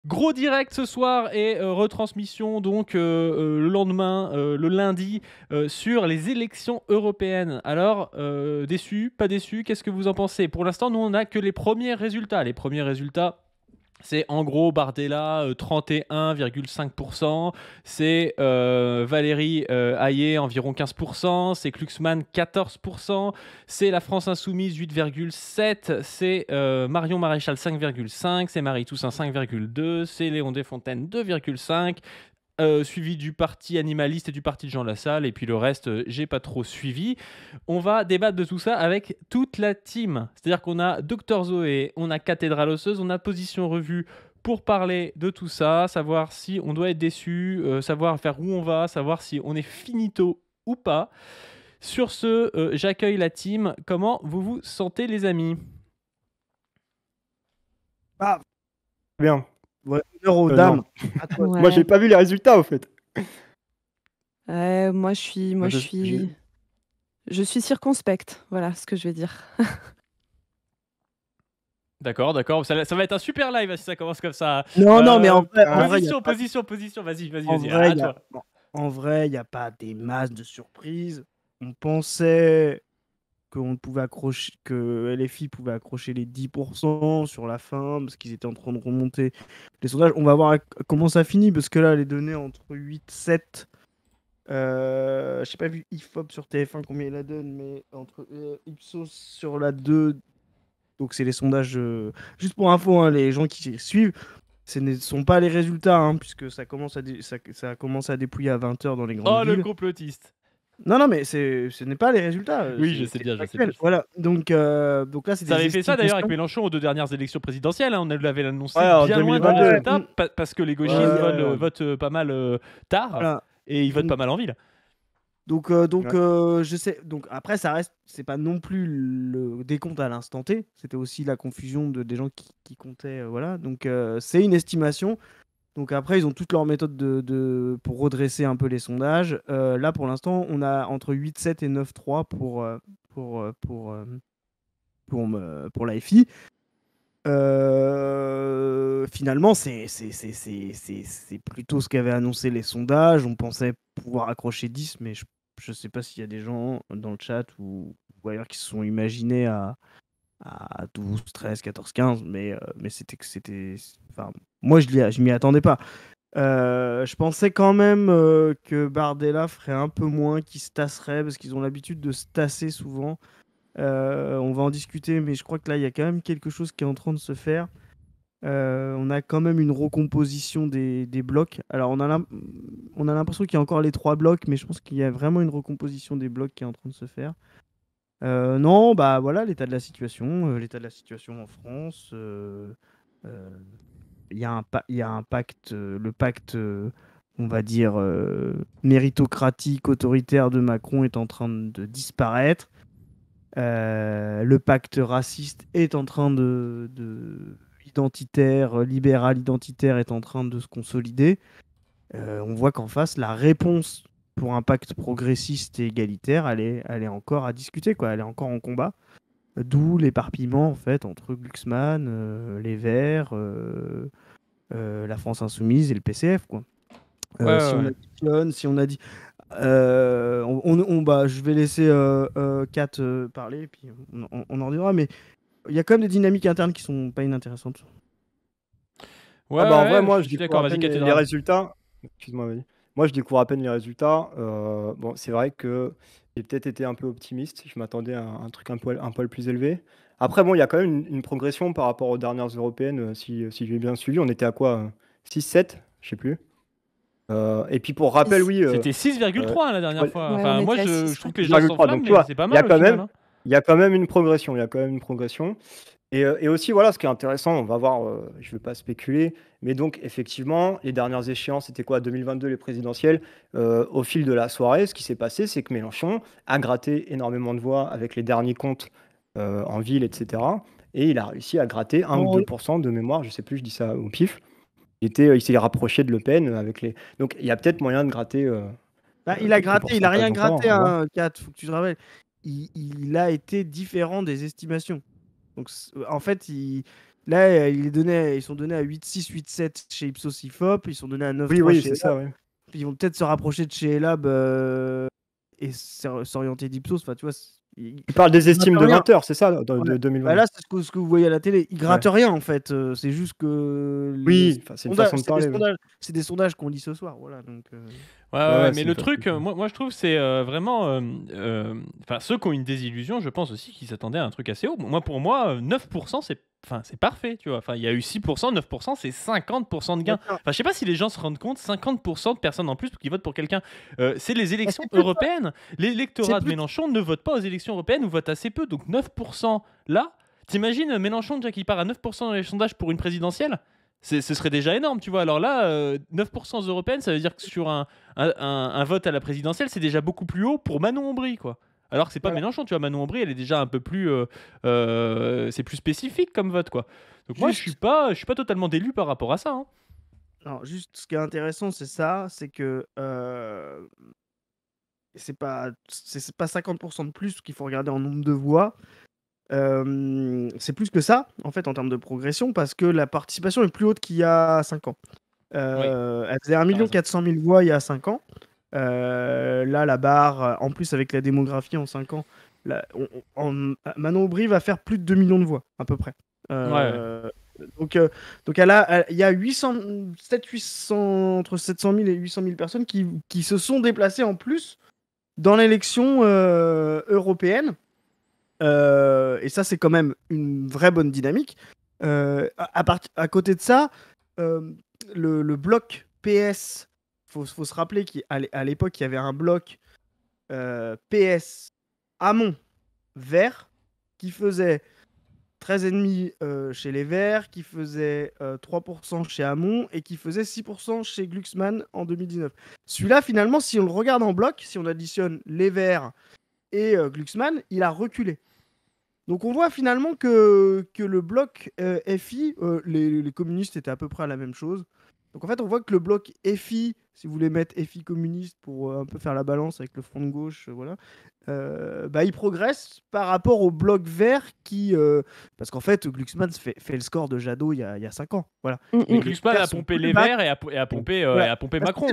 Gros direct ce soir et retransmission donc le lendemain, le lundi, sur les élections européennes. Alors, déçu, pas déçu, qu'est-ce que vous en pensez? Pour l'instant, nous, on n'a que les premiers résultats. Les premiers résultats, c'est en gros Bardella, 31,5%. C'est Valérie Hayé, environ 15%. C'est Glucksmann, 14%. C'est la France Insoumise, 8,7%. C'est Marion Maréchal, 5,5%. C'est Marie Toussaint, 5,2%. C'est Léon Desfontaines, 2,5%. Suivi du parti animaliste et du parti de Jean Lassalle, et puis le reste, j'ai pas trop suivi. On va débattre de tout ça avec toute la team. C'est-à-dire qu'on a Dr Zoé, on a Cathédrale Osseuse, on a Position Revue pour parler de tout ça, savoir si on doit être déçu, savoir vers où on va, savoir si on est finito ou pas. Sur ce, j'accueille la team. Comment vous vous sentez, les amis? Ah, bien. Ouais, honneur aux Non. dames. À toi. Moi, Ouais. j'ai pas vu les résultats, au fait. Moi, je suis circonspecte. Voilà ce que je vais dire. D'accord, d'accord. Ça va être un super live si ça commence comme ça. Non, mais en vrai, y a pas- Position. Vas-y. en À vrai, toi. en vrai, il n'y a pas des masses de surprises. On pensait qu'on pouvait accrocher, que LFI pouvait accrocher les 10% sur la fin, parce qu'ils étaient en train de remonter les sondages. On va voir comment ça finit, parce que là, les données entre 8, 7. Je n'ai pas vu IFOP sur TF1 combien il la donne, mais entre Ipsos sur la 2. Donc c'est les sondages, juste pour info, hein, les gens qui suivent, ce ne sont pas les résultats, hein, puisque ça commence ça commence à dépouiller à 20h dans les grandes villes. Le complotiste. Non, mais ce n'est pas les résultats. Oui, je sais c'est bien. factuel. Voilà, donc là, c'est Ça des avait fait ça d'ailleurs avec estimations. Mélenchon aux 2 dernières élections présidentielles. On l'avait annoncé Ouais, bien en loin des 2022. résultats parce que les gauchistes Ouais. votent pas mal tard Voilà. et ils votent pas mal en ville. Donc, je sais. Donc après, ça reste. C'est pas non plus le décompte à l'instant T. C'était aussi la confusion des gens qui comptaient. Voilà. Donc c'est une estimation. Donc après, ils ont toutes leurs méthodes pour redresser un peu les sondages. Là, pour l'instant, on a entre 8,7 et 9,3 pour l'AFI. Finalement, c'est plutôt ce qu'avaient annoncé les sondages. On pensait pouvoir accrocher 10, mais je ne sais pas s'il y a des gens dans le chat ou ailleurs qui se sont imaginés à 12, 13, 14, 15, mais c'était. Enfin, moi, je m'y attendais pas. Je pensais quand même que Bardella ferait un peu moins, qu'il se tasserait, parce qu'ils ont l'habitude de se tasser souvent. On va en discuter, mais je crois que là, il y a quand même quelque chose qui est en train de se faire. On a quand même une recomposition des blocs. Alors, on a l'impression qu'il y a encore les 3 blocs, mais je pense qu'il y a vraiment une recomposition des blocs qui est en train de se faire. Non, bah voilà, l'état de la situation en France. Il y a un pacte, le pacte, on va dire, méritocratique, autoritaire de Macron est en train de disparaître. Le pacte raciste est en train identitaire, libéral identitaire est en train de se consolider. On voit qu'en face, la réponse pour un pacte progressiste et égalitaire, elle est encore à discuter, quoi. Elle est encore en combat. D'où l'éparpillement, en fait, entre Glucksmann, les Verts, la France Insoumise et le PCF, quoi. On additionne, si on a dit... je vais laisser Kat parler, puis on en dira, mais il y a quand même des dynamiques internes qui sont pas inintéressantes. Ouais, en vrai, moi, je je suis découvre d'accord. à Vas-y, peine les Cathédrale. résultats. Excuse-moi, vas-y. Moi, je découvre à peine les résultats. Bon, c'est vrai que j'ai peut-être été un peu optimiste. Je m'attendais à un truc un poil plus élevé. Après, bon, il y a quand même une progression par rapport aux dernières européennes, si j'ai bien suivi. On était à quoi 6, 7? Je sais plus. Et puis pour rappel, oui. C'était 6,3 la dernière fois. Ouais, Enfin, on moi, était à je 6, trouve que les gens 6,3, s'enflamment, donc tu mais vois, c'est pas il y a mal au quand final. même, il y a quand même une progression. Il y a quand même une progression. Et aussi, voilà, ce qui est intéressant, on va voir, je ne vais pas spéculer, mais donc, effectivement, les dernières échéances, c'était quoi 2022, les présidentielles. Au fil de la soirée, ce qui s'est passé, c'est que Mélenchon a gratté énormément de voix avec les derniers comptes en ville, etc. Et il a réussi à gratter 1 ou 2% de mémoire, je ne sais plus, je dis ça au pif. Il s'est rapproché de Le Pen avec les. Donc, il y a peut-être moyen de gratter. Il a quelques gratté, il a rien pourcentages encore, gratté, à voir. hein, Kat, faut que tu te rappelles. Il a été différent des estimations. Donc, en fait, Là, ils sont donnés à 8,6, 8,7 chez Ipsos IFOP, ils sont donnés à 9,3 Oui, chez c'est ça, oui. Puis ils vont peut-être se rapprocher de chez Elab et s'orienter d'Ipsos. Enfin, tu vois, Tu parles des estimes de rien. 20 heures, c'est ça, de Ouais. 2022. Bah là, c'est ce que vous voyez à la télé. Ils grattent rien, en fait. C'est juste que Oui, enfin, c'est une façon de parler. c'est des sondages qu'on lit ce soir. Voilà, donc, Ouais, mais c'est le une truc, façon. moi je trouve, c'est vraiment. Enfin, ceux qui ont une désillusion, je pense aussi qu'ils s'attendaient à un truc assez haut. Moi, pour moi, 9%, c'est parfait, tu vois. Enfin, il y a eu 6%, 9%, c'est 50% de gain. D'accord. Enfin, je sais pas si les gens se rendent compte, 50% de personnes en plus qui votent pour quelqu'un. C'est les élections c'est plus européennes. L'électorat c'est de plus- Mélenchon ne vote pas aux élections européennes ou vote assez peu. Donc 9% là, t'imagines Mélenchon déjà qui part à 9% dans les sondages pour une présidentielle? Ce serait déjà énorme, tu vois. Alors là, 9% aux européennes, ça veut dire que sur un vote à la présidentielle, c'est déjà beaucoup plus haut pour Manon Aubry, quoi. Alors que c'est pas Voilà. Mélenchon, tu vois. Manon Aubry, elle est déjà un peu plus, c'est plus spécifique comme vote, quoi. Donc moi, je suis pas totalement délu par rapport à ça, hein. Alors, juste, ce qui est intéressant, c'est ça, c'est que c'est pas 50% de plus qu'il faut regarder en nombre de voix. C'est plus que ça, en fait, en termes de progression, parce que la participation est plus haute qu'il y a 5 ans. Elle faisait 1 400 000 voix il y a 5 ans. Là, la barre, en plus avec la démographie en 5 ans, Manon Aubry va faire plus de 2 millions de voix, à peu près. Donc, il y a 800, entre 700 000 et 800 000 personnes qui se sont déplacées en plus dans l'élection européenne. Et ça, c'est quand même une vraie bonne dynamique. À côté de ça, le bloc PS, faut se rappeler qu'à l'époque, il y avait un bloc PS Hamon Vert qui faisait 13,5 chez les Verts, qui faisait 3% chez Hamon et qui faisait 6% chez Glucksmann en 2019. Celui-là, finalement, si on le regarde en bloc, si on additionne les Verts et Glucksmann, il a reculé. Donc on voit finalement que le bloc FI, les communistes étaient à peu près à la même chose. Donc en fait, on voit que le bloc FI, si vous voulez mettre FI communiste pour un peu faire la balance avec le front de gauche, voilà, il progresse par rapport au bloc vert qui... parce qu'en fait, Glucksmann fait le score de Jadot il y a 5 ans. Voilà. Mais Glucksmann a pompé les Verts et a pompé Macron.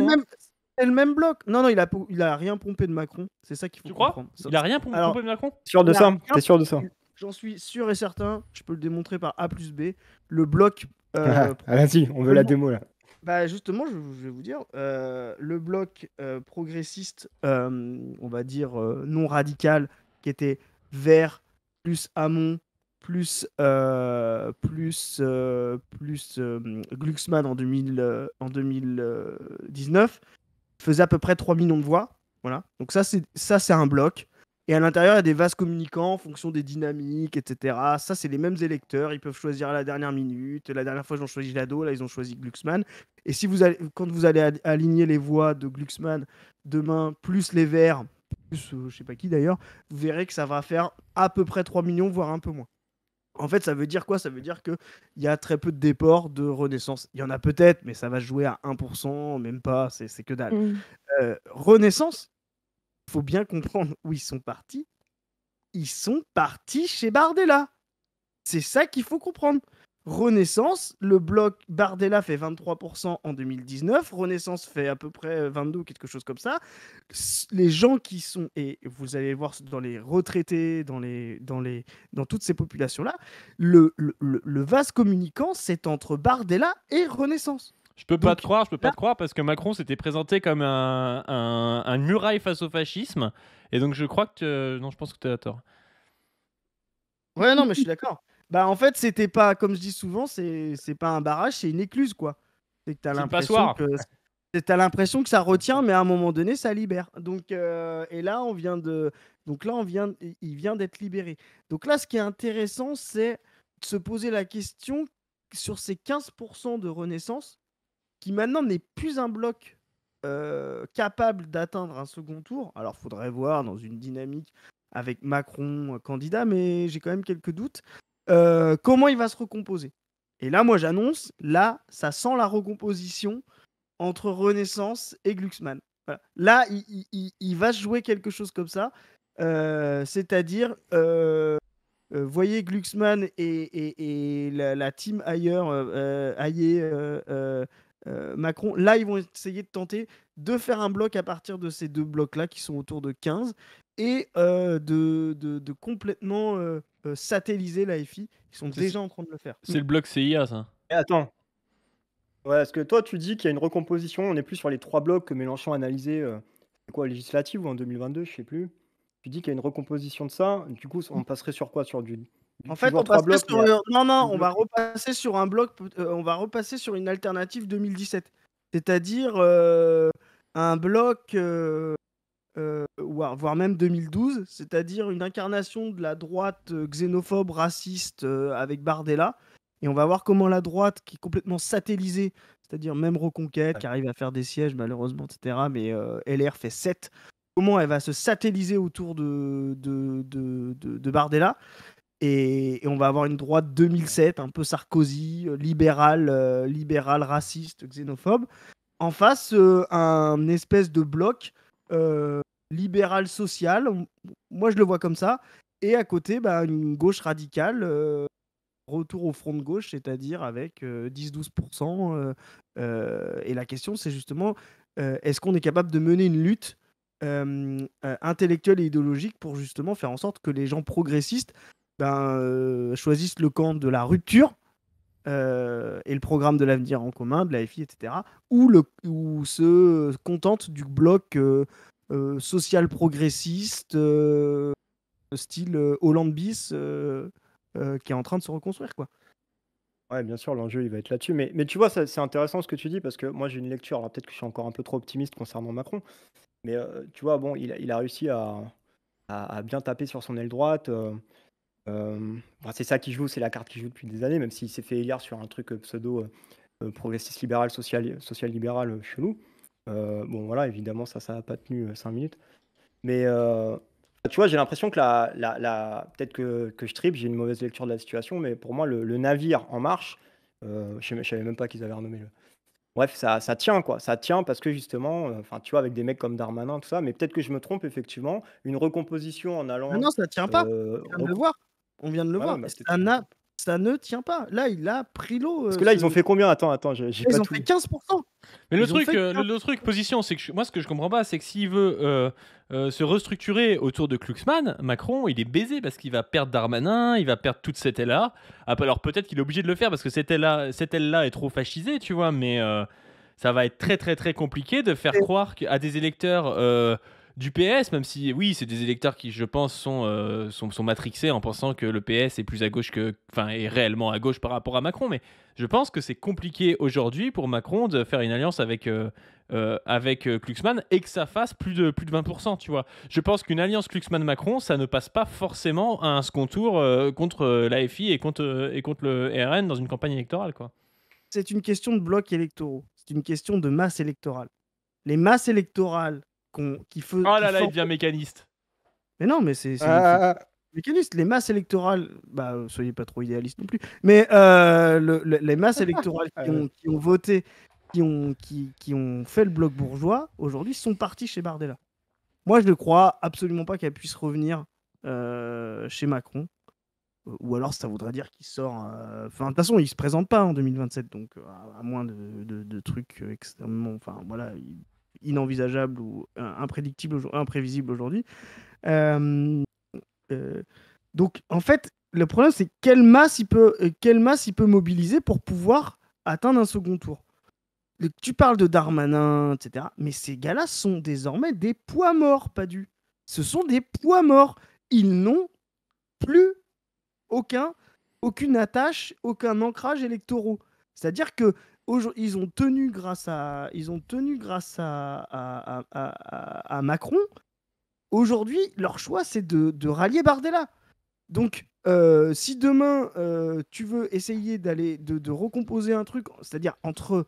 C'est le même bloc. Non, il a rien pompé de Macron. C'est ça qu'il faut comprendre. Il a rien pompé de Macron? Sûr de ça? T'es sûr de ça? J'en suis sûr et certain, je peux le démontrer par A plus B. Le bloc. Vas-y, on veut la démo là. Bah justement, je vais vous dire, le bloc progressiste, on va dire non radical, qui était Vert plus Hamon plus Glucksmann en 2019, faisait à peu près 3 millions de voix. Voilà. Donc ça, c'est un bloc. Et à l'intérieur, il y a des vases communicants en fonction des dynamiques, etc. Ça, c'est les mêmes électeurs. Ils peuvent choisir à la dernière minute. La dernière fois, ils ont choisi Jadot. Là, ils ont choisi Glucksmann. Et quand vous allez aligner les voix de Glucksmann demain, plus les Verts, plus je sais pas qui d'ailleurs, vous verrez que ça va faire à peu près 3 millions, voire un peu moins. En fait, ça veut dire quoi? Ça veut dire qu'il y a très peu de déports de Renaissance. Il y en a peut-être, mais ça va se jouer à 1%, même pas, c'est que dalle. Renaissance, il faut bien comprendre où ils sont partis. Ils sont partis chez Bardella. C'est ça qu'il faut comprendre. Renaissance, le bloc Bardella fait 23% en 2019. Renaissance fait à peu près 22 ou quelque chose comme ça. Les gens qui sont, et vous allez voir dans les retraités, dans toutes ces populations-là, le vase communicant, c'est entre Bardella et Renaissance. Je peux pas te croire parce que Macron s'était présenté comme une muraille face au fascisme. Et donc je crois que non, je pense que tu as tort. Ouais, non, mais je suis d'accord. Bah en fait, c'était pas, comme je dis souvent, c'est pas un barrage, c'est une écluse, quoi. C'est que t'as l'impression que ça retient, mais à un moment donné, ça libère. Donc, et là, il vient d'être libéré. Donc là, ce qui est intéressant, c'est de se poser la question sur ces 15% de Renaissance, qui maintenant n'est plus un bloc capable d'atteindre un second tour. Alors, faudrait voir dans une dynamique avec Macron candidat, mais j'ai quand même quelques doutes. Comment il va se recomposer? Et là, moi, j'annonce, là, ça sent la recomposition entre Renaissance et Glucksmann. Voilà. Là, il va se jouer quelque chose comme ça. C'est-à-dire voyez Glucksmann et la team ailleurs, Hayé, Macron, là, ils vont essayer de tenter de faire un bloc à partir de ces deux blocs-là qui sont autour de 15 et de complètement satelliser la FI. Ils sont C'est- déjà en train de le faire. C'est le bloc CIA, ça. Et attends, ouais, parce que toi, tu dis qu'il y a une recomposition, on n'est plus sur les 3 blocs que Mélenchon a analysés, c'est quoi, législative ou en 2022, je sais plus. Tu dis qu'il y a une recomposition de ça, du coup, on passerait sur quoi? Sur En fait, toujours on 3 passerait blocs, sur mais non, deux on va blocs. repasser sur un bloc, on va repasser sur une alternative 2017. C'est-à-dire un bloc, voire même 2012, c'est-à-dire une incarnation de la droite xénophobe, raciste avec Bardella. Et on va voir comment la droite, qui est complètement satellisée, c'est-à-dire même Reconquête, Ouais. qui arrive à faire des sièges malheureusement, etc. Mais LR fait 7. Comment elle va se satelliser autour de Bardella. Et on va avoir une droite 2007, un peu Sarkozy, libérale, raciste, xénophobe. En face, un espèce de bloc libéral social. Moi, je le vois comme ça. Et à côté, bah, une gauche radicale, retour au front de gauche, c'est-à-dire avec 10-12%. Et la question, c'est justement, est-ce qu'on est capable de mener une lutte intellectuelle et idéologique pour justement faire en sorte que les gens progressistes choisissent le camp de la rupture et le programme de l'avenir en commun, de la FI, etc., ou se contentent du bloc social progressiste, style Hollande bis, qui est en train de se reconstruire, quoi. Ouais, bien sûr, l'enjeu, il va être là-dessus. Mais tu vois, c'est intéressant ce que tu dis parce que moi, j'ai une lecture. Alors, peut-être que je suis encore un peu trop optimiste concernant Macron. Mais tu vois, bon, il a réussi à bien taper sur son aile droite. Bah, c'est ça qui joue, c'est la carte qui joue depuis des années, même s'il s'est fait élire sur un truc pseudo progressiste libéral, social libéral chelou. Bon, voilà, évidemment, ça n'a pas tenu 5 minutes. Mais tu vois, j'ai l'impression que peut-être que je tripe, j'ai une mauvaise lecture de la situation, mais pour moi, le navire en marche, je savais même pas qu'ils avaient renommé le. Bref, ça tient quoi, ça tient parce que justement, enfin, tu vois, avec des mecs comme Darmanin, tout ça, mais peut-être que je me trompe effectivement, une recomposition en Ah allant, non, ça tient pas. On vient de le recom voir. On vient de le ouais, ouais, voir. bah, peut-être que je me trompe. Ça ne tient pas. Là, il a pris l'eau. Parce que là, ils ont fait combien? Attends, j'ai pas Ils ont tout fait lu. 15%. Mais Ils ont fait 15%. le truc position, c'est que moi, ce que je comprends pas, c'est que s'il veut se restructurer autour de Glucksmann, Macron, il est baisé parce qu'il va perdre Darmanin, il va perdre toute cette aile-là. Alors peut-être qu'il est obligé de le faire parce que cette aile-là est trop fascisée, tu vois, mais ça va être très très très compliqué de faire croire à des électeurs du PS, même si oui, c'est des électeurs qui, je pense, sont matrixés en pensant que le PS est plus à gauche est réellement à gauche par rapport à Macron, mais je pense que c'est compliqué aujourd'hui pour Macron de faire une alliance avec Glucksmann et que ça fasse plus de 20%, tu vois. Je pense qu'une alliance Glucksmann-Macron, ça ne passe pas forcément à un second tour contre l'AFI et contre le RN dans une campagne électorale, quoi. C'est une question de blocs électoraux. C'est une question de masse électorale. Les masses électorales Oh là là, il devient mécaniste. Mais non, mais c'est Ah, mécaniste. Les masses électorales, soyez pas trop idéaliste non plus, mais les masses électorales qui ont voté, qui ont fait le bloc bourgeois, aujourd'hui, sont partis chez Bardella. Moi, je ne crois absolument pas qu'elle puisse revenir chez Macron. Ou alors, ça voudrait dire qu'il sort. Enfin, de toute façon, il se présente pas en 2027, donc à moins de trucs extrêmement, enfin voilà, inenvisageables ou imprévisibles aujourd'hui. Donc, en fait, le problème, c'est quelle masse il peut mobiliser pour pouvoir atteindre un second tour. Tu parles de Darmanin, etc. Mais ces gars-là sont désormais des poids morts, Padu. Ce sont des poids morts. Ils n'ont plus aucune attache, aucun ancrage électoraux. C'est-à-dire que ils ont tenu grâce à Macron. Aujourd'hui, leur choix, c'est de rallier Bardella. Donc, si demain, tu veux essayer de recomposer un truc, c'est-à-dire entre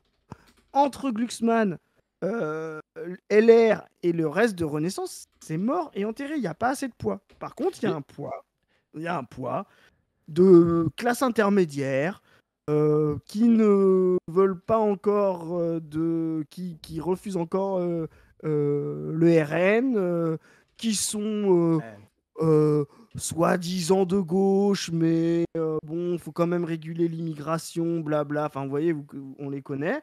Glucksmann, LR et le reste de Renaissance, c'est mort et enterré. Il n'y a pas assez de poids. Par contre, il y a un poids de classe intermédiaire qui ne veulent pas encore qui refusent encore le RN, qui sont euh, soi-disant de gauche, mais bon, il faut quand même réguler l'immigration, blabla. Enfin, vous voyez, on les connaît,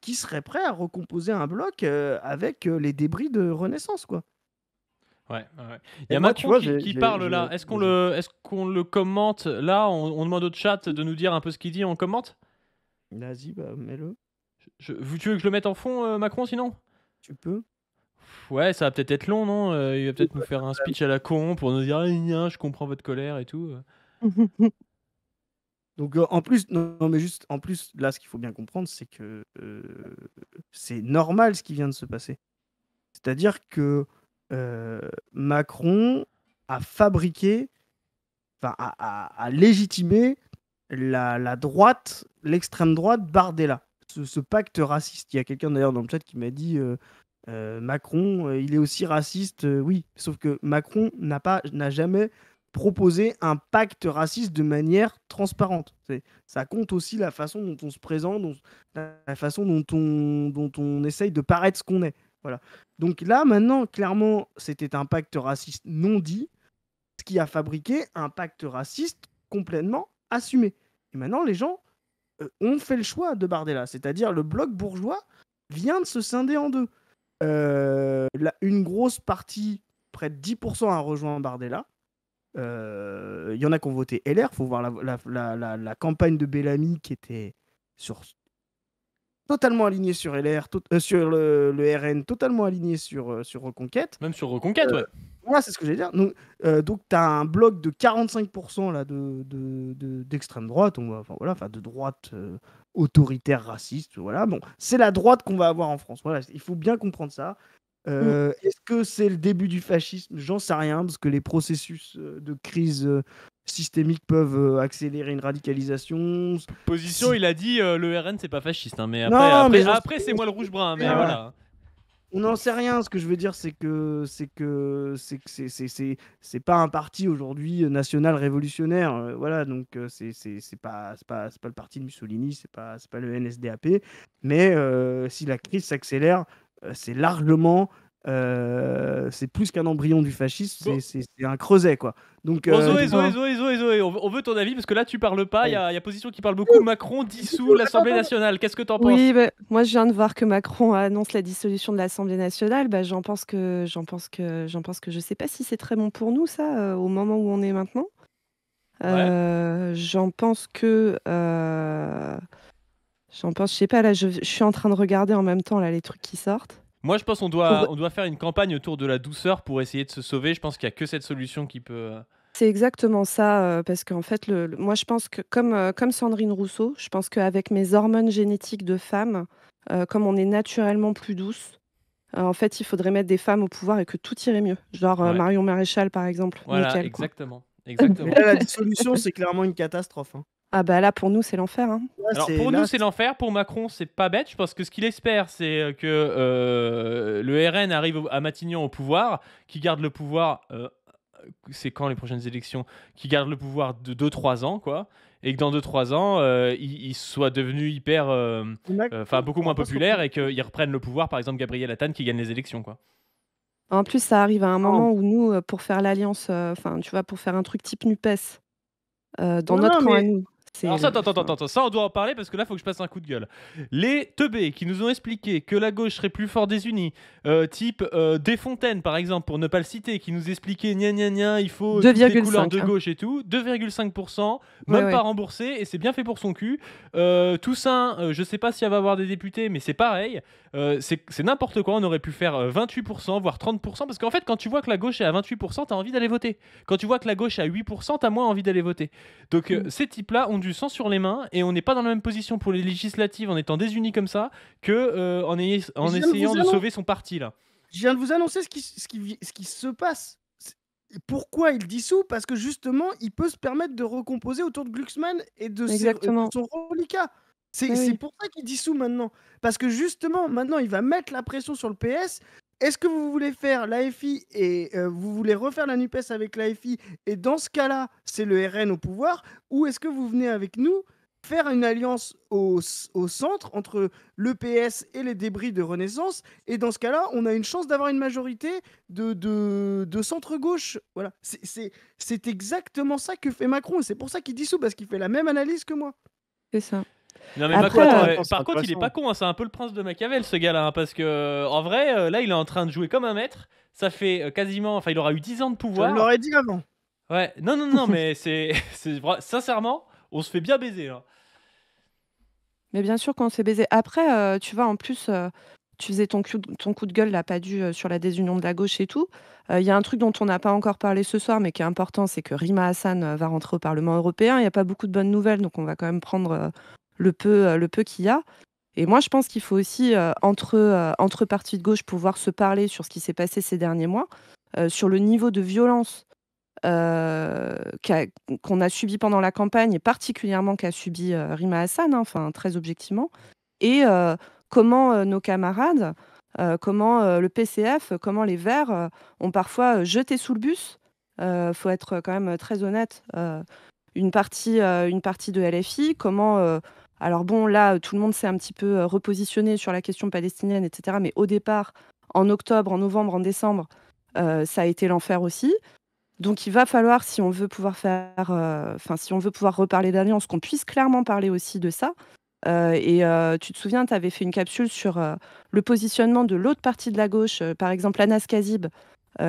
qui seraient prêts à recomposer un bloc avec les débris de Renaissance, quoi. Ouais, ouais, ouais. Il y Et a moi, tu Macron vois, qui parle là. Est-ce qu'on le commente là? On demande au chat de nous dire un peu ce qu'il dit. On commente? Vas-y, bah, mets-le. Tu veux que je le mette en fond, Macron, sinon? Tu peux. Ouais, ça va peut-être être long, non? Il va peut-être nous faire un speech à la con pour nous dire ah, gna, je comprends votre colère et tout. Donc, en plus, non, mais juste, en plus, là, ce qu'il faut bien comprendre, c'est que c'est normal ce qui vient de se passer. C'est-à-dire que Macron a fabriqué, enfin, a légitimé la droite, l'extrême droite Bardella, ce pacte raciste. Il y a quelqu'un d'ailleurs dans le chat qui m'a dit Macron, il est aussi raciste. Oui, sauf que Macron n'a jamais proposé un pacte raciste de manière transparente. Ça compte aussi la façon dont on se présente, la façon dont on essaye de paraître ce qu'on est. Voilà. Donc là, maintenant, clairement, c'était un pacte raciste non dit, ce qui a fabriqué un pacte raciste complètement assumé. Et maintenant, les gens ont fait le choix de Bardella, c'est-à-dire le bloc bourgeois vient de se scinder en deux. Une grosse partie, près de 10%, a rejoint Bardella. Il y en a qui ont voté LR. Il faut voir la campagne de Bellamy qui était totalement alignée sur LR, sur le RN, totalement alignée sur Reconquête. Même sur Reconquête, ouais. Ouais, c'est ce que j'allais dire. Donc tu as un bloc de 45% là, d'extrême droite, enfin, de droite autoritaire, raciste. Voilà. Bon, c'est la droite qu'on va avoir en France. Voilà, il faut bien comprendre ça. Est-ce que c'est le début du fascisme? J'en sais rien, parce que les processus de crise systémique peuvent accélérer une radicalisation. Position, Si- il a dit le RN c'est pas fasciste, hein, mais Non, après, mais après c'est moi le rouge-brun, mais voilà. On n'en sait rien. Ce que je veux dire, c'est pas un parti aujourd'hui national révolutionnaire. Voilà, donc c'est pas le parti de Mussolini, c'est pas le NSDAP. Mais si la crise s'accélère, c'est largement, c'est plus qu'un embryon du fascisme, Bon. c'est un creuset, quoi. Donc Bon, Zoé, on veut ton avis parce que là tu parles pas, il y a Position qui parle beaucoup. Macron dissout l'Assemblée nationale. Qu'est-ce que t'en penses? Oui, bah, moi je viens de voir que Macron annonce la dissolution de l'Assemblée nationale. Bah, j'en pense que je sais pas si c'est très bon pour nous ça au moment où on est maintenant. J'en pense que je sais pas là, je suis en train de regarder en même temps là les trucs qui sortent. Moi je pense qu'on doit faire une campagne autour de la douceur pour essayer de se sauver. Je pense qu'il y a que cette solution qui peut. C'est exactement ça, parce qu'en fait, moi, je pense que comme Sandrine Rousseau, je pense qu'avec mes hormones génétiques de femme, comme on est naturellement plus douce, en fait, il faudrait mettre des femmes au pouvoir et que tout irait mieux. Genre, Ouais. Marion Maréchal, par exemple. Voilà, Nickel, quoi. exactement. Mais Exactement. là, la dissolution, c'est clairement une catastrophe. Hein. Ah bah là, pour nous, c'est l'enfer, hein. Là, Alors pour nous c'est l'enfer, pour Macron c'est pas bête. Je pense que ce qu'il espère c'est que le RN arrive à Matignon au pouvoir, qui garde le pouvoir. C'est quand les prochaines élections? Qui garde le pouvoir de 2-3 ans, quoi. Et que dans 2-3 ans, il soit devenu hyper. Beaucoup moins populaire et qu'il reprenne le pouvoir, par exemple Gabriel Attal qui gagne les élections, quoi. En plus, ça arrive à un moment où nous, pour faire l'alliance, enfin, tu vois, pour faire un truc type NUPES, dans notre camp à nous. Alors ça, attends, ça on doit en parler parce que là faut que je passe un coup de gueule. Les teubés qui nous ont expliqué que la gauche serait plus fort désunie, type Desfontaines par exemple, pour ne pas le citer, qui nous expliquait gna gna gna, il faut toutes les couleurs de gauche et tout, 2,5%, même pas remboursé, et c'est bien fait pour son cul. Toussaint, je sais pas si elle va avoir des députés, mais c'est pareil. C'est n'importe quoi, on aurait pu faire 28%, voire 30%, parce qu'en fait quand tu vois que la gauche est à 28%, t'as envie d'aller voter. Quand tu vois que la gauche est à 8%, t'as moins envie d'aller voter. Donc ces types-là ont du sang sur les mains et on n'est pas dans la même position pour les législatives en étant désunis comme ça que en essayant de sauver son parti là. Je viens de vous annoncer ce qui se passe. Pourquoi il dissout? Parce que justement, il peut se permettre de recomposer autour de Glucksmann et de son reliquat. C'est pour ça qu'il dissout maintenant. Parce que justement, maintenant, il va mettre la pression sur le PS. Est-ce que vous voulez faire l'AFI et vous voulez refaire la NUPES avec l'AFI et dans ce cas-là, c'est le RN au pouvoir? Ou est-ce que vous venez avec nous faire une alliance au centre entre le PS et les débris de Renaissance. Et dans ce cas-là, on a une chance d'avoir une majorité de centre-gauche. Voilà. C'est exactement ça que fait Macron. Et c'est pour ça qu'il dissout, parce qu'il fait la même analyse que moi. C'est ça. Non mais Après, Macron, attends, c'est par contre, il est intéressant. pas con, hein, c'est un peu le prince de Machiavel ce gars-là, hein, parce que en vrai, là, il est en train de jouer comme un maître. Ça fait quasiment, enfin, il aura eu 10 ans de Je pouvoir. l'aurais dit avant. Ouais, non, mais sincèrement, on se fait bien baiser, hein. Mais bien sûr qu'on s'est baisé. Après, tu vois, en plus, tu faisais ton coup de gueule, là, pas dû, sur la désunion de la gauche et tout. Il y a un truc dont on n'a pas encore parlé ce soir, mais qui est important, c'est que Rima Hassan, va rentrer au Parlement européen. Il y a pas beaucoup de bonnes nouvelles, donc on va quand même prendre, le peu qu'il y a. Et moi, je pense qu'il faut aussi, entre partis de gauche, pouvoir se parler sur ce qui s'est passé ces derniers mois, sur le niveau de violence, qu'on a subi pendant la campagne et particulièrement qu'a subi, Rima Hassan, hein, enfin très objectivement et comment, nos camarades, comment, le PCF, comment les Verts, ont parfois, jeté sous le bus, faut être quand même très honnête, une partie de LFI, comment, alors bon là, tout le monde s'est un petit peu, repositionné sur la question palestinienne et cetera, mais au départ, en octobre, en novembre, en décembre, ça a été l'enfer aussi. Donc il va falloir, si on veut pouvoir si on veut pouvoir reparler d'alliance, qu'on puisse clairement parler aussi de ça. Tu te souviens, tu avais fait une capsule sur, le positionnement de l'autre partie de la gauche, par exemple Anas Kazib,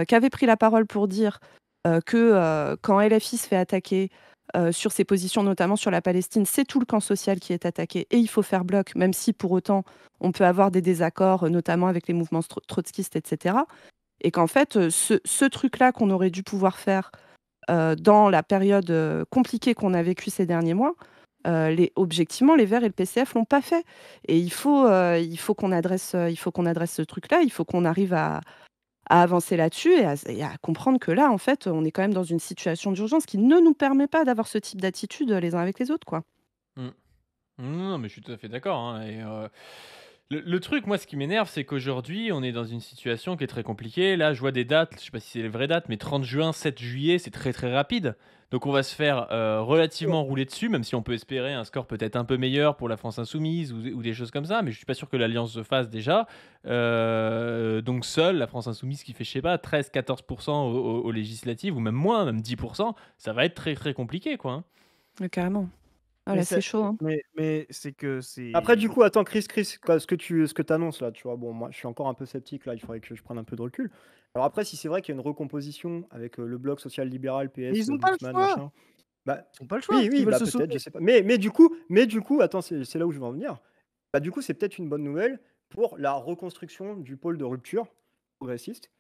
qui avait pris la parole pour dire, quand LFI se fait attaquer, sur ses positions, notamment sur la Palestine, c'est tout le camp social qui est attaqué et il faut faire bloc, même si pour autant on peut avoir des désaccords, notamment avec les mouvements trotskistes et cetera. Et qu'en fait, ce truc-là qu'on aurait dû pouvoir faire, dans la période, compliquée qu'on a vécue ces derniers mois, objectivement, les Verts et le PCF l'ont pas fait. Et il faut qu'on adresse ce truc-là. Il faut qu'on arrive à avancer là-dessus et à comprendre que là, en fait, on est quand même dans une situation d'urgence qui ne nous permet pas d'avoir ce type d'attitude, les uns avec les autres, quoi. Mm. Non, mais je suis tout à fait d'accord, hein, le truc, moi, ce qui m'énerve, c'est qu'aujourd'hui, on est dans une situation qui est très compliquée. Là, je vois des dates, je sais pas si c'est les vraies dates, mais 30 juin, 7 juillet, c'est très très rapide. Donc on va se faire relativement rouler dessus, même si on peut espérer un score peut-être un peu meilleur pour la France Insoumise ou des choses comme ça, mais je suis pas sûr que l'Alliance se fasse déjà. Donc seule la France Insoumise qui fait, je sais pas, 13-14% aux législatives, ou même moins, même 10%, ça va être très très compliqué, quoi, hein. Carrément. Ah Mais là, ça- c'est chaud, hein. mais c'est que c'est. Après, du coup, attends, Chris, quoi, ce que tu annonces là, tu vois, bon, moi, je suis encore un peu sceptique là, il faudrait que je prenne un peu de recul. Alors après, si c'est vrai qu'il y a une recomposition avec le bloc social-libéral, Mais PS, ils n'ont pas le Glucksmann, choix. machin, bah, Ils n'ont pas le choix. oui, Ils oui, veulent bah se peut-être, je sauver. sais pas. Mais du coup, attends, c'est là où je veux en venir. Bah, du coup, c'est peut-être une bonne nouvelle pour la reconstruction du pôle de rupture progressiste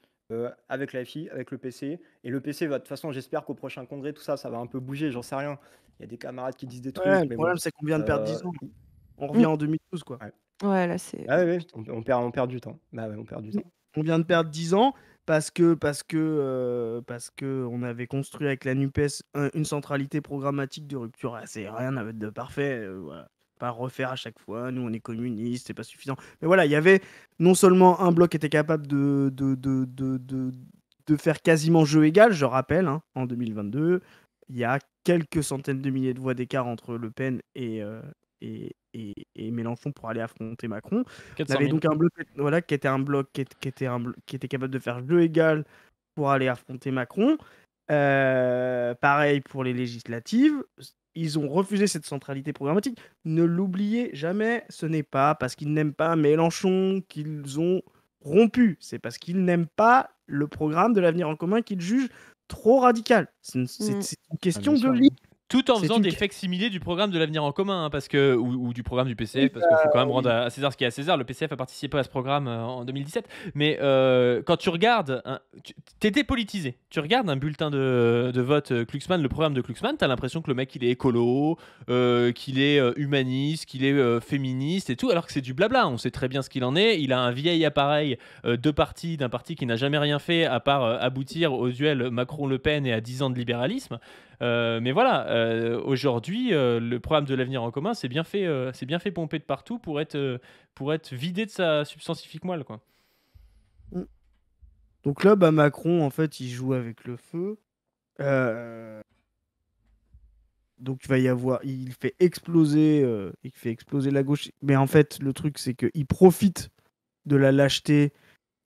avec la FI, avec le PC. Et le PC va, de toute façon, j'espère qu'au prochain congrès, tout ça, ça va un peu bouger, j'en sais rien. Il y a des camarades qui disent des Ouais, trucs, le mais bon. problème, c'est qu'on vient de perdre 10 ans. On revient Mmh. en 2012, quoi. Ouais. Ouais, là, c'est Ah oui, oui, on perd du temps. Bah ouais, on perd du temps. On vient de perdre 10 ans parce que on avait construit avec la NUPES une centralité programmatique de rupture. Ah, c'est rien de parfait. Voilà. Pas refaire à chaque fois. Nous, on est communistes, c'est pas suffisant. Mais voilà, il y avait non seulement un bloc qui était capable de faire quasiment jeu égal, je rappelle, hein, en 2022, il y a quelques centaines de milliers de voix d'écart entre Le Pen et Mélenchon pour aller affronter Macron. On 400 avait 000. donc un bloc, voilà, qui était un bloc qui était capable de faire jeu égal pour aller affronter Macron. Pareil pour les législatives. Ils ont refusé cette centralité programmatique. Ne l'oubliez jamais, ce n'est pas parce qu'ils n'aiment pas Mélenchon qu'ils ont rompu. C'est parce qu'ils n'aiment pas le programme de l'avenir en commun qu'ils jugent trop radical. C'est une question bien de sûr, ligne. Tout en C'est faisant une des que- facsimilés du programme de l'avenir en commun, hein, ou du programme du PCF, Oui, parce qu'il faut quand même oui. rendre à César ce qui est à César. Le PCF a participé à ce programme en 2017. Mais quand tu regardes, t'es dépolitisé. Tu regardes un bulletin de vote Glucksmann, le programme de Glucksmann, t'as l'impression que le mec il est écolo, qu'il est humaniste, qu'il est féministe et tout, alors que c'est du blabla. On sait très bien ce qu'il en est. Il a un vieil appareil d'un parti qui n'a jamais rien fait à part aboutir au duel Macron-Le Pen et à 10 ans de libéralisme. Mais voilà, aujourd'hui, le programme de l'avenir en commun, c'est bien fait pomper de partout pour être vidé de sa substantifique moelle, quoi. Donc là, bah, Macron, en fait, il joue avec le feu. Donc il fait exploser la gauche. Mais en fait, le truc, c'est qu'il profite de la lâcheté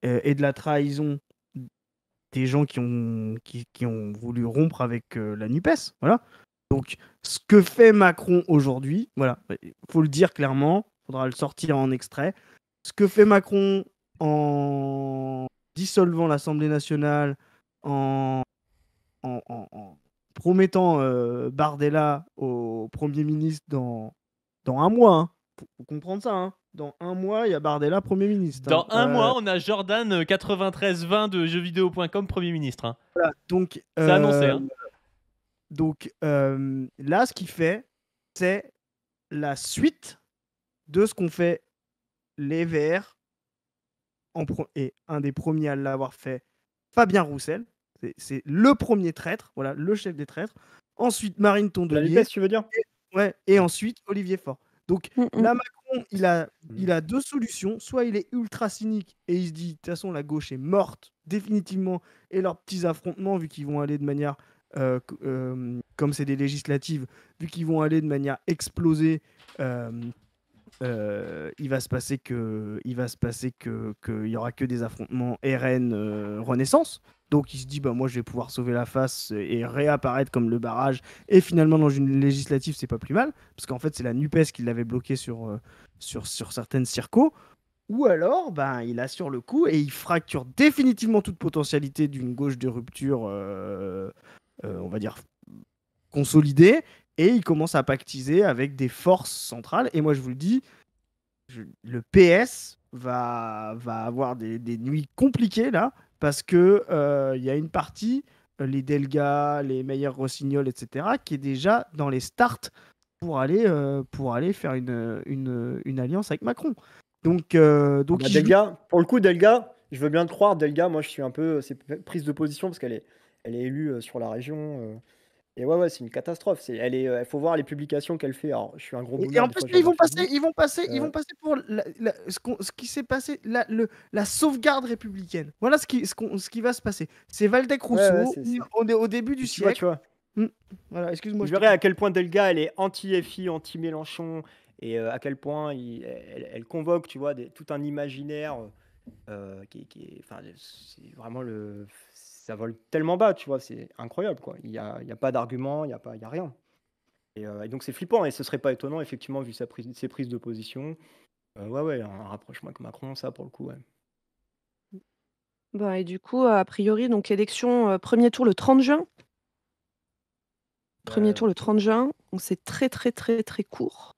et de la trahison des gens qui ont voulu rompre avec la NUPES. Voilà. Donc, ce que fait Macron aujourd'hui, voilà, il faut le dire clairement, il faudra le sortir en extrait. Ce que fait Macron en dissolvant l'Assemblée nationale, en promettant Bardella au Premier ministre dans un mois. Hein. Faut comprendre ça. Hein. Dans un mois, il y a Bardella Premier ministre. Dans un mois, on a Jordan 9320 de jeuxvideo.com Premier ministre. Hein. Voilà, donc, c'est annoncé. Hein. Donc là, ce qu'il fait, c'est la suite de ce qu'ont fait les Verts et un des premiers à l'avoir fait, Fabien Roussel. C'est le premier traître, voilà, le chef des traîtres. Ensuite, Marine Tondelier. La NUPES, tu veux dire? Et ensuite, Olivier Faure. Donc là, Macron, il a deux solutions. Soit il est ultra cynique et il se dit, de toute façon, la gauche est morte définitivement. Et leurs petits affrontements, vu qu'ils vont aller de manière, comme c'est des législatives, vu qu'ils vont aller de manière explosée, il va se passer qu'il y aura que des affrontements RN Renaissance. Donc il se dit moi je vais pouvoir sauver la face et réapparaître comme le barrage. Et finalement dans une législative c'est pas plus mal parce qu'en fait c'est la NUPES qui l'avait bloqué sur certaines circos. Ou alors il assure le coup et il fracture définitivement toute potentialité d'une gauche de rupture, on va dire consolidée. Et il commence à pactiser avec des forces centrales. Et moi, je vous le dis, le PS va avoir des nuits compliquées, là, parce qu'il y a une partie, les Delga, les Meyer-Rossignol, etc., qui est déjà dans les starts pour aller faire une alliance avec Macron. Donc Delga, pour le coup, Delga, je veux bien te croire. Delga, moi, je suis un peu... C'est prise de position parce qu'elle est élue sur la région... Et ouais, c'est une catastrophe. Il faut voir les publications qu'elle fait. Alors, je suis un gros boomer. Et en plus, ils vont passer pour ce qui s'est passé, la sauvegarde républicaine. Voilà ce qui va se passer. C'est Waldeck Rousseau, au début du siècle. Tu vois. Voilà, excuse-moi. Je verrai à quel point Delga, elle est anti-FI, anti-Mélenchon, et à quel point elle convoque, tu vois, tout un imaginaire c'est vraiment ça vole tellement bas, tu vois, c'est incroyable, quoi. Il y a pas d'argument, il y a rien. Et donc c'est flippant, et ce serait pas étonnant, effectivement, vu ses prises de position. Un rapprochement avec Macron, ça, pour le coup, ouais. Et du coup, a priori, donc élection, premier tour le 30 juin. Premier tour le 30 juin, donc c'est très, très, très, très court.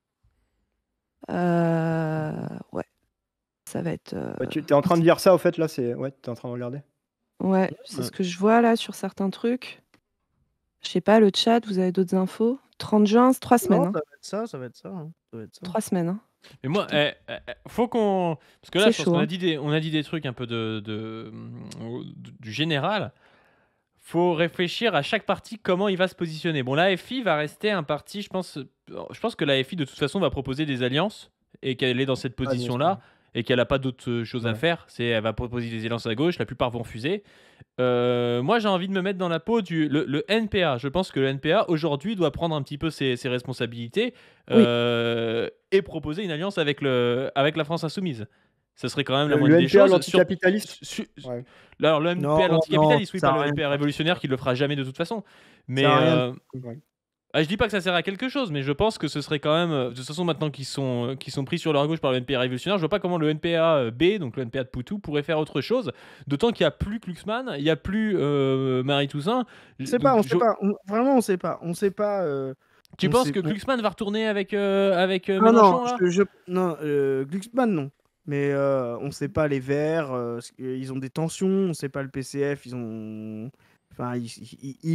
Ouais, ça va être... tu es en train de dire ça, au fait, là, tu es en train de regarder? Ouais, c'est ce que je vois là sur certains trucs. Je sais pas, le chat, vous avez d'autres infos? 30 juin, c'est 3 semaines. Non, ça va être ça. 3 semaines. Hein. Mais moi, faut qu'on... Parce que là, C'est je pense chaud, qu'on hein. a dit des trucs un peu du général. Faut réfléchir à chaque parti comment il va se positionner. Bon, l'AFI va rester un parti, je pense que l'AFI, de toute façon, va proposer des alliances et qu'elle est dans cette position-là et qu'elle n'a pas d'autres choses à faire. Elle va proposer des alliances à gauche, la plupart vont refuser. Moi, j'ai envie de me mettre dans la peau le NPA. Je pense que le NPA, aujourd'hui, doit prendre un petit peu ses responsabilités et proposer une alliance avec la France Insoumise. Ça serait quand même la moindre des choses. Le NPA, l'anticapitaliste. Alors, le NPA, l'anticapitaliste, oui, pas le NPA révolutionnaire qui le fera jamais de toute façon. Mais je dis pas que ça sert à quelque chose, mais je pense que ce serait quand même, de toute façon, maintenant qu'ils sont pris sur leur gauche par le NPA révolutionnaire, je vois pas comment le NPA B, donc le NPA de Poutou, pourrait faire autre chose. D'autant qu'il n'y a plus Glucksmann, il n'y a plus Marie Toussaint. On sait pas. Vraiment, on sait pas. On sait pas. Tu penses que Glucksmann va retourner avec Mélenchon là ? Non, Glucksmann non. Mais on ne sait pas les Verts, ils ont des tensions, on ne sait pas le PCF, ils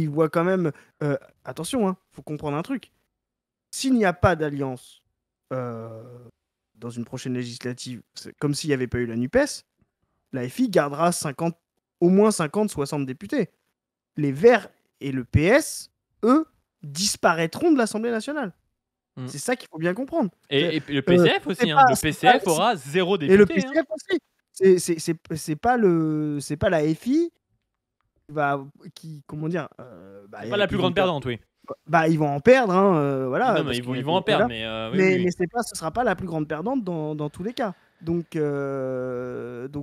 voient quand même... attention, faut comprendre un truc. S'il n'y a pas d'alliance dans une prochaine législative, comme s'il n'y avait pas eu la NUPES, la FI gardera au moins 50-60 députés. Les Verts et le PS, eux, disparaîtront de l'Assemblée nationale. C'est ça qu'il faut bien comprendre. Et le PCF aussi. Le PCF aura 0 député. Et le PCF aussi. C'est pas la FI comment dire c'est pas la plus grande perdante, oui. Bah, ils vont en perdre, hein, voilà, Non, mais parce ils qu'il y a vont en des perdre, voilà. mais oui, oui, Mais oui. ce sera pas la plus grande perdante dans tous les cas. Donc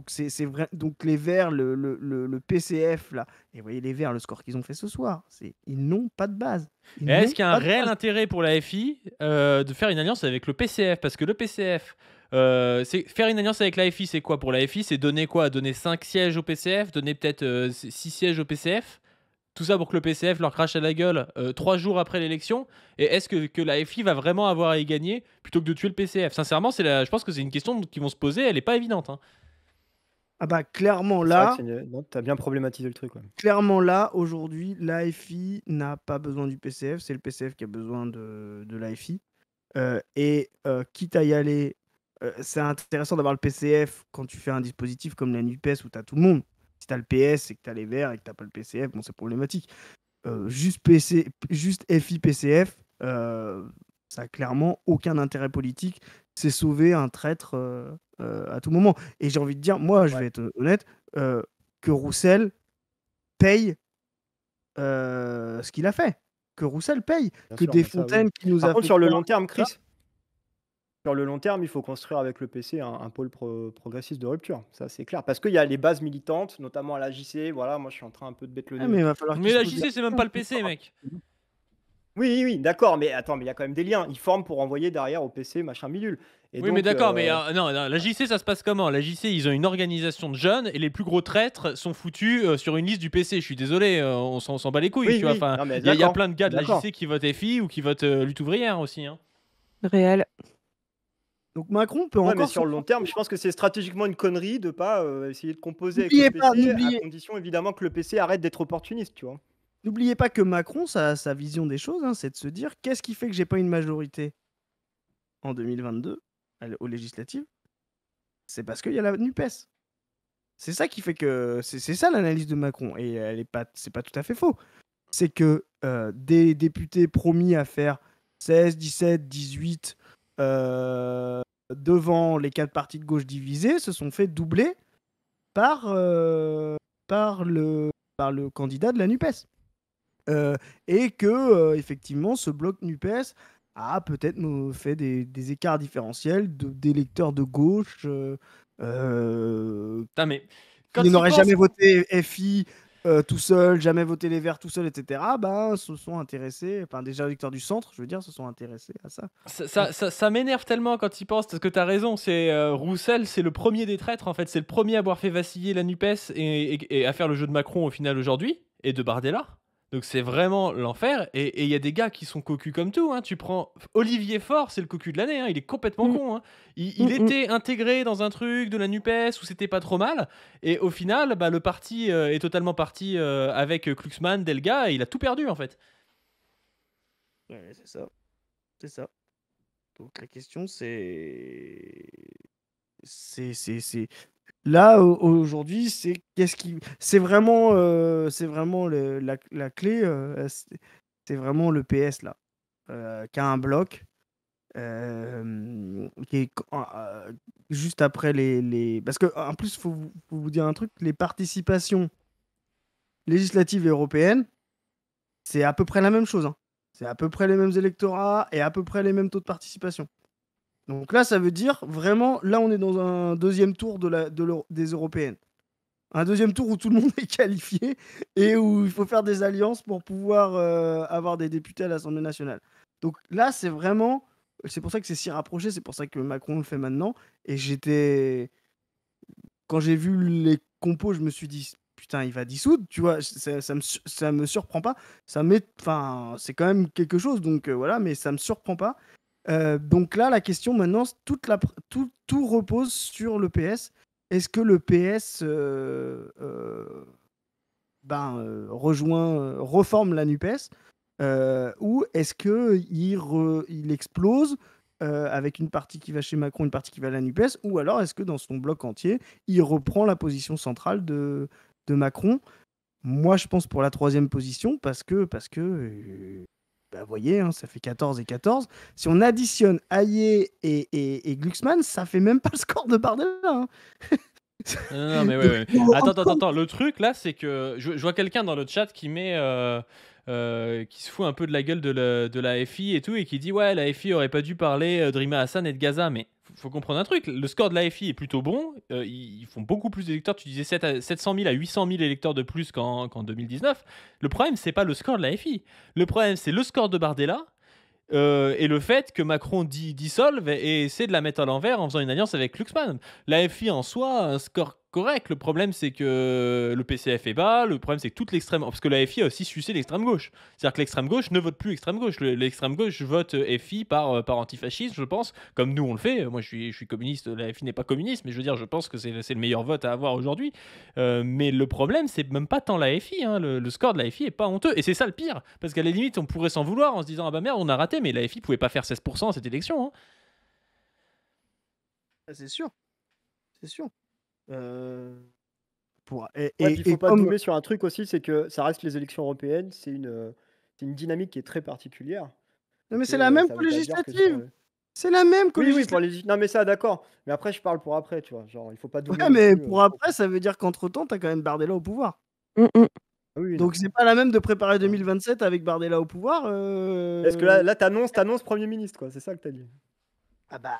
c'est vrai. Donc les Verts, le PCF là, et vous voyez les Verts, le score qu'ils ont fait ce soir, ils n'ont pas de base. Ils Et est-ce n'ont qu'il y a un pas de réel base. intérêt pour la FI de faire une alliance avec le PCF? Parce que le PCF, c'est faire une alliance avec la FI, c'est quoi? Pour la FI, c'est donner quoi? Donner 5 sièges au PCF, donner peut-être 6 sièges au PCF? Tout ça pour que le PCF leur crache à la gueule 3 jours après l'élection? Et est-ce que la FI va vraiment avoir à y gagner plutôt que de tuer le PCF? Sincèrement, je pense que c'est une question qu'ils vont se poser, elle n'est pas évidente, hein. Ah bah clairement C'est vrai que là, non, tu as bien problématisé le truc, ouais. aujourd'hui, l'AFI n'a pas besoin du PCF, c'est le PCF qui a besoin de l'AFI. Quitte à y aller, c'est intéressant d'avoir le PCF quand tu fais un dispositif comme la NUPES où tu as tout le monde. Si tu as le PS et que tu as les Verts et que tu n'as pas le PCF, bon, c'est problématique. Juste FI PCF, ça a clairement aucun intérêt politique. C'est sauver un traître à tout moment. Et j'ai envie de dire, moi, je Ouais, vais être honnête, que Roussel paye ce qu'il a fait. Que Roussel paye. bien Que sûr, mais ça, oui. Desfontaines qui nous Par a contre, fait sur le croire. long terme, Chris, sur le long terme, il faut construire avec le PC un pôle progressiste de rupture. Ça, c'est clair. Parce qu'il y a les bases militantes, notamment à la JC. Voilà, moi, je suis en train un peu de bête le Ah, nez. mais il va falloir Mais qu'il se la pose la JC, c'est même question. pas le PC, mec. Oui, oui, oui, d'accord, mais attends, mais il y a quand même des liens. Ils forment pour envoyer derrière au PC, machin bidule. Et Oui, mais donc, d'accord, mais non, non, la JC, ça se passe comment? La JC, ils ont une organisation de jeunes et les plus gros traîtres sont foutus sur une liste du PC. Je suis désolé, on s'en bat les couilles, oui, tu vois. oui, Enfin, non, mais il y a d'accord, plein de gars de la d'accord. JC qui votent FI ou qui votent lutte ouvrière aussi, hein. Réel. Donc Macron peut Ouais, mais encore se sur le long terme, je pense que c'est stratégiquement une connerie de pas essayer de composer avec le N'oubliez pas, PC, à condition évidemment que le PC arrête d'être opportuniste, tu vois. n'oubliez pas que Macron, sa vision des choses, hein, c'est de se dire qu'est-ce qui fait que j'ai pas une majorité en 2022 aux législatives? C'est parce qu'il y a la NUPES. C'est ça qui fait que c'est ça l'analyse de Macron et c'est pas tout à fait faux. C'est que des députés promis à faire 16, 17, 18 devant les 4 partis de gauche divisés se sont fait doubler par, par le candidat de la NUPES. Et que effectivement ce bloc NUPES a peut-être fait des écarts différentiels d'électeurs de gauche Putain, mais quand qui ils n'auraient pensent. jamais voté FI tout seul, jamais voté les Verts tout seul, etc., ben, se sont intéressés, enfin des électeurs du centre, je veux dire, se sont intéressés à ça. Ça m'énerve tellement quand ils pensent, parce que t'as raison, c'est Roussel, c'est le premier des traîtres en fait, c'est le premier à avoir fait vaciller la NUPES et à faire le jeu de Macron au final aujourd'hui, et de Bardella. Donc c'est vraiment l'enfer, et il y a des gars qui sont cocus comme tout, hein. Tu prends Olivier Faure, c'est le cocu de l'année, hein. Il est complètement Mm. con, hein. Il Mm, était intégré dans un truc de la NUPES où c'était pas trop mal, et au final, bah, le parti est totalement parti avec Kluxmann, Delga, et il a tout perdu en fait. Ouais, c'est ça. C'est ça. Donc la question c'est là aujourd'hui, c'est qu'est-ce qui c'est vraiment la clé c'est vraiment le PS là qui a un bloc qui est juste après les parce que en plus faut vous dire un truc, les participations législatives et européennes, c'est à peu près la même chose, hein. C'est à peu près les mêmes électorats et à peu près les mêmes taux de participation. Donc là, ça veut dire vraiment, là, on est dans un deuxième tour des européennes. Un deuxième tour où tout le monde est qualifié et où il faut faire des alliances pour pouvoir avoir des députés à l'Assemblée nationale. Donc là, c'est vraiment, c'est pour ça que c'est si rapproché, c'est pour ça que Macron le fait maintenant. Et quand j'ai vu les compos, je me suis dit, putain, il va dissoudre, tu vois, ça me surprend pas. Enfin, c'est quand même quelque chose, donc voilà, mais ça me surprend pas. Donc là, la question maintenant, tout repose sur le PS. Est-ce que le PS reforme la NUPES ou est-ce qu'il explose avec une partie qui va chez Macron, une partie qui va à la NUPES, ou alors est-ce que dans son bloc entier, il reprend la position centrale de Macron? Moi, je pense pour la troisième position parce que vous voyez, hein, ça fait 14 et 14. Si on additionne Hayé et Glucksmann, ça fait même pas le score de Bardella, hein. Non, mais ouais, ouais. Attends. Le truc là, c'est que je vois quelqu'un dans le chat qui met qui se fout un peu de la gueule de la FI et tout, et qui dit ouais, la FI aurait pas dû parler d'Rima Hassan et de Gaza, mais faut comprendre un truc, le score de la FI est plutôt bon, ils font beaucoup plus d'électeurs, tu disais 700 000 à 800 000 électeurs de plus qu'en 2019. Le problème, c'est pas le score de la FI, le problème, c'est le score de Bardella. Et le fait que Macron dissolve et essaie de la mettre à l'envers en faisant une alliance avec Glucksmann. La FI en soi a un score correct. Le problème, c'est que le PCF est bas. Le problème, c'est que toute l'extrême... Parce que la FI a aussi sucé l'extrême gauche. C'est-à-dire que l'extrême gauche ne vote plus extrême gauche. L'extrême gauche vote FI par antifascisme, je pense, comme nous on le fait. Moi, je suis communiste. La FI n'est pas communiste, mais je veux dire, je pense que c'est le meilleur vote à avoir aujourd'hui. Mais le problème, c'est même pas tant la FI. Hein. Le score de la FI est pas honteux. Et c'est ça le pire. Parce qu'à la limite, on pourrait s'en vouloir en se disant ah bah merde, on a raté, mais la FI pouvait pas faire 16% à cette élection. Hein. C'est sûr. C'est sûr. Ouais, puis il faut pas comme tomber sur un truc aussi, c'est que ça reste les élections européennes, c'est une dynamique qui est très particulière. non, Et mais c'est la même ça que veut pas dire que législative. C'est la même que Oui, oui, législative. Non, mais ça, d'accord. Mais après, je parle pour après, tu vois. Genre, il faut pas doubler Ouais, non mais plus. pour après, ça veut dire qu'entre-temps, t'as quand même Bardella au pouvoir. Mm, mm. Ah oui, non. Donc c'est pas la même de préparer 2027 avec Bardella au pouvoir. Est-ce que là t'annonces Premier ministre, quoi. C'est ça que t'as dit. Ah bah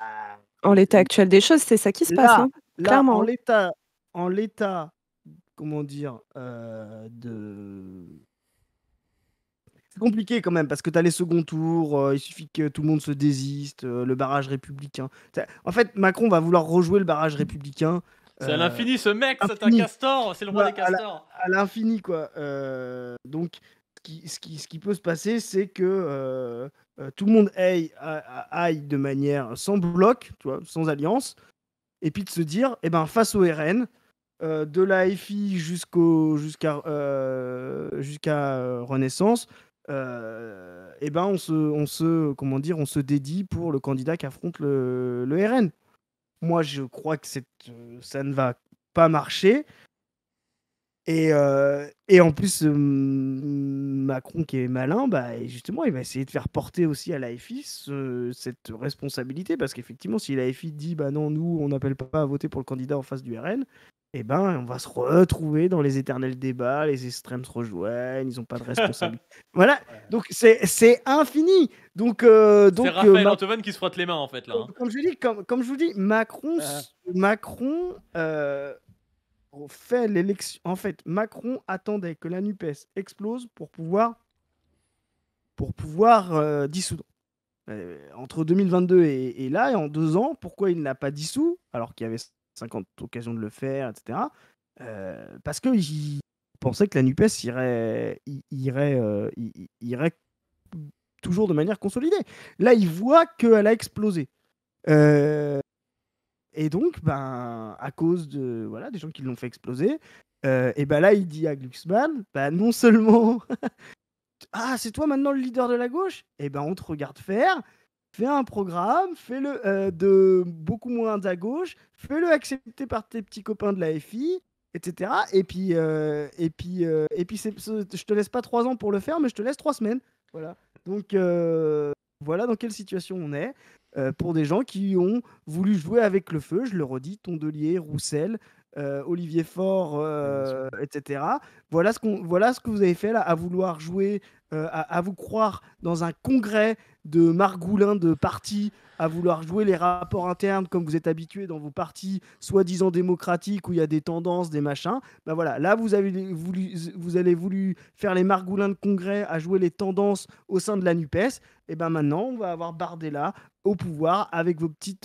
En l'état actuel des choses, c'est ça qui se passe, là, hein, là clairement. en l'état, comment dire, de c'est compliqué quand même parce que tu as les seconds tours, il suffit que tout le monde se désiste, le barrage républicain. En fait, Macron va vouloir rejouer le barrage républicain. C'est à l'infini, ce mec, c'est un infini. castor, c'est le roi Ouais, des castors. à l'infini, quoi. Donc, ce qui peut se passer, c'est que tout le monde aille de manière sans bloc, tu vois, sans alliance, et puis de se dire, eh ben, face au RN, de la FI jusqu'à Renaissance, eh ben, comment dire, on se dédie pour le candidat qui affronte le RN. Moi, je crois que ça ne va pas marcher. Et en plus, Macron qui est malin, bah, justement, il va essayer de faire porter aussi à l'AFI cette responsabilité. Parce qu'effectivement, si l'AFI dit bah non, nous, on n'appelle pas à voter pour le candidat en face du RN, eh ben, on va se retrouver dans les éternels débats, les extrêmes se rejoignent, ils n'ont pas de responsabilité. Voilà, donc c'est infini. Donc, c'est Raphaël Antoven qui se frotte les mains en fait là. Hein. Comme je vous dis, Macron fait l'élection. En fait, Macron attendait que la NUPES explose pour pouvoir dissoudre. Entre 2022 et là, et en 2 ans, pourquoi il n'a pas dissous, alors qu'il y avait 50 occasions de le faire, etc. Parce qu'il pensait que la NUPES irait toujours de manière consolidée. Là, il voit qu'elle a explosé. Et donc, ben, à cause de des gens qui l'ont fait exploser, et ben là, il dit à Glucksmann, bah, non seulement ah, c'est toi maintenant le leader de la gauche? Et ben, on te regarde faire, fais un programme, fais-le de beaucoup moins à gauche, fais-le accepter par tes petits copains de la FI, etc. Et puis, je te laisse pas 3 ans pour le faire, mais je te laisse 3 semaines. Voilà. Donc, voilà dans quelle situation on est. Pour des gens qui ont voulu jouer avec le feu, je le redis, Tondelier, Roussel, Olivier Faure, etc. Voilà ce que vous avez fait là, à vouloir jouer, à vous croire dans un congrès de margoulins de partis, à vouloir jouer les rapports internes comme vous êtes habitués dans vos partis soi-disant démocratiques où il y a des tendances, des machins. Ben voilà, là vous avez voulu faire les margoulins de congrès à jouer les tendances au sein de la NUPES. Et ben maintenant on va avoir Bardella au pouvoir avec vos petits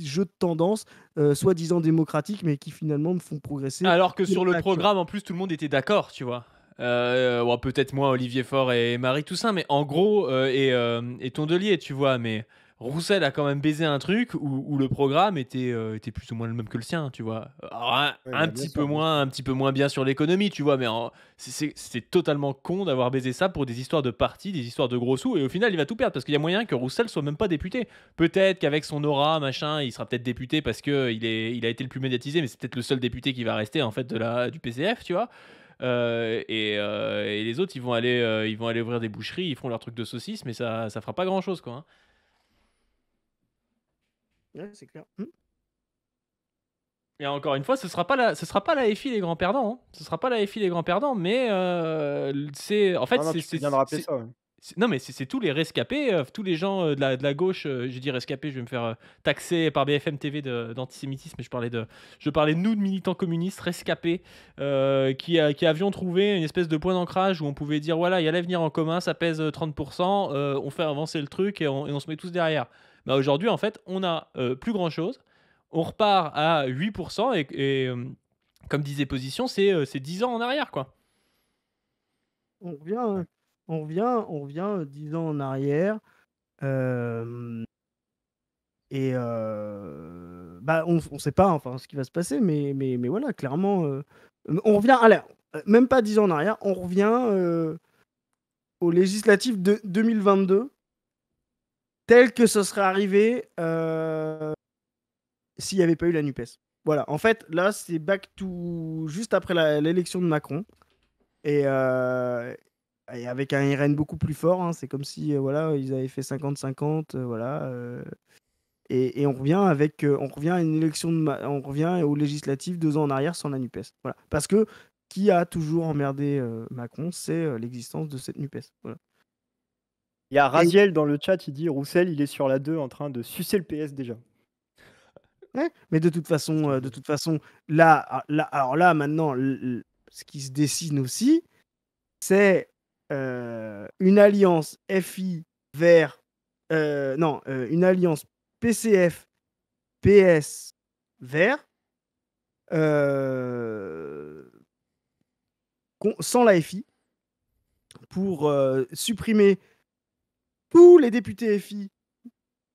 jeux de tendance soi-disant démocratiques mais qui finalement me font progresser. Alors que sur le programme en plus tout le monde était d'accord, tu vois. Bon, peut-être moins Olivier Faure et Marie Toussaint, mais en gros, et Tondelier, tu vois, mais Roussel a quand même baisé un truc où le programme était plus ou moins le même que le sien, tu vois. Alors, un petit peu moins bien sur l'économie, tu vois, mais c'est totalement con d'avoir baisé ça pour des histoires de partis, des histoires de gros sous, et au final il va tout perdre parce qu'il y a moyen que Roussel soit même pas député. Peut-être qu'avec son aura, machin, il sera peut-être député parce qu'il a été le plus médiatisé, mais c'est peut-être le seul député qui va rester en fait du PCF, tu vois. Et les autres ils vont aller ouvrir des boucheries, ils font leur truc de saucisse, mais ça fera pas grand chose quoi. Hein. Ouais, c'est clair. Et encore une fois, ce sera pas la FI les grands perdants, hein. Ce sera pas la FI les grands perdants, mais c'est en fait, Non, non, tu fais bien de rappeler ça, ouais. non, mais c'est tous les rescapés, tous les gens de la gauche. J'ai dit rescapés, je vais me faire taxer par BFM TV d'antisémitisme, mais je parlais de nous, de militants communistes rescapés, qui avions trouvé une espèce de point d'ancrage où on pouvait dire voilà, il y a l'avenir en commun, ça pèse 30%, on fait avancer le truc et on se met tous derrière. Bah, aujourd'hui, en fait, on a plus grand chose. On repart à 8% comme disait Position, c'est 10 ans en arrière, quoi. On revient, on revient 10 ans en arrière. Et bah, on sait pas enfin ce qui va se passer, mais voilà, clairement, on revient allez, même pas 10 ans en arrière, on revient aux législatives de 2022, tel que ce serait arrivé s'il n'y avait pas eu la NUPES. Voilà, en fait, là, c'est back to juste après l'élection de Macron. Et avec un RN beaucoup plus fort, hein, c'est comme si voilà, ils avaient fait 50-50, voilà. Et on revient on revient à une élection on revient aux législatives 2 ans en arrière sans la NUPES. Voilà. Parce que qui a toujours emmerdé Macron, c'est l'existence de cette NUPES. Voilà. Il y a Raziel dans le chat, il dit Roussel, il est sur la 2 en train de sucer le PS déjà. Ouais, mais de toute façon, là, alors là, maintenant, ce qui se dessine aussi, c'est une alliance FI vers. Non, une alliance PCF, PS vers. Sans la FI, pour supprimer tous les députés FI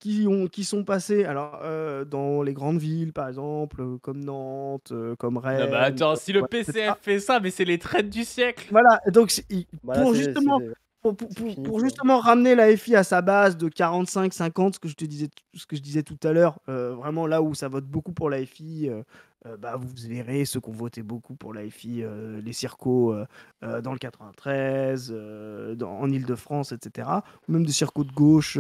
qui sont passés alors, dans les grandes villes, par exemple, comme Nantes, comme Non, Rennes. bah attends, si le ouais, PCF fait ça, mais c'est les traites du siècle. Voilà, donc Voilà, pour c'est justement, fini, pour quoi. justement ramener la FI à sa base de 45-50, ce que je disais tout à l'heure, vraiment là où ça vote beaucoup pour la FI, bah, vous verrez ceux qui ont voté beaucoup pour la FI, les circos dans le 93, en Île-de-France, etc. Ou même des circos de gauche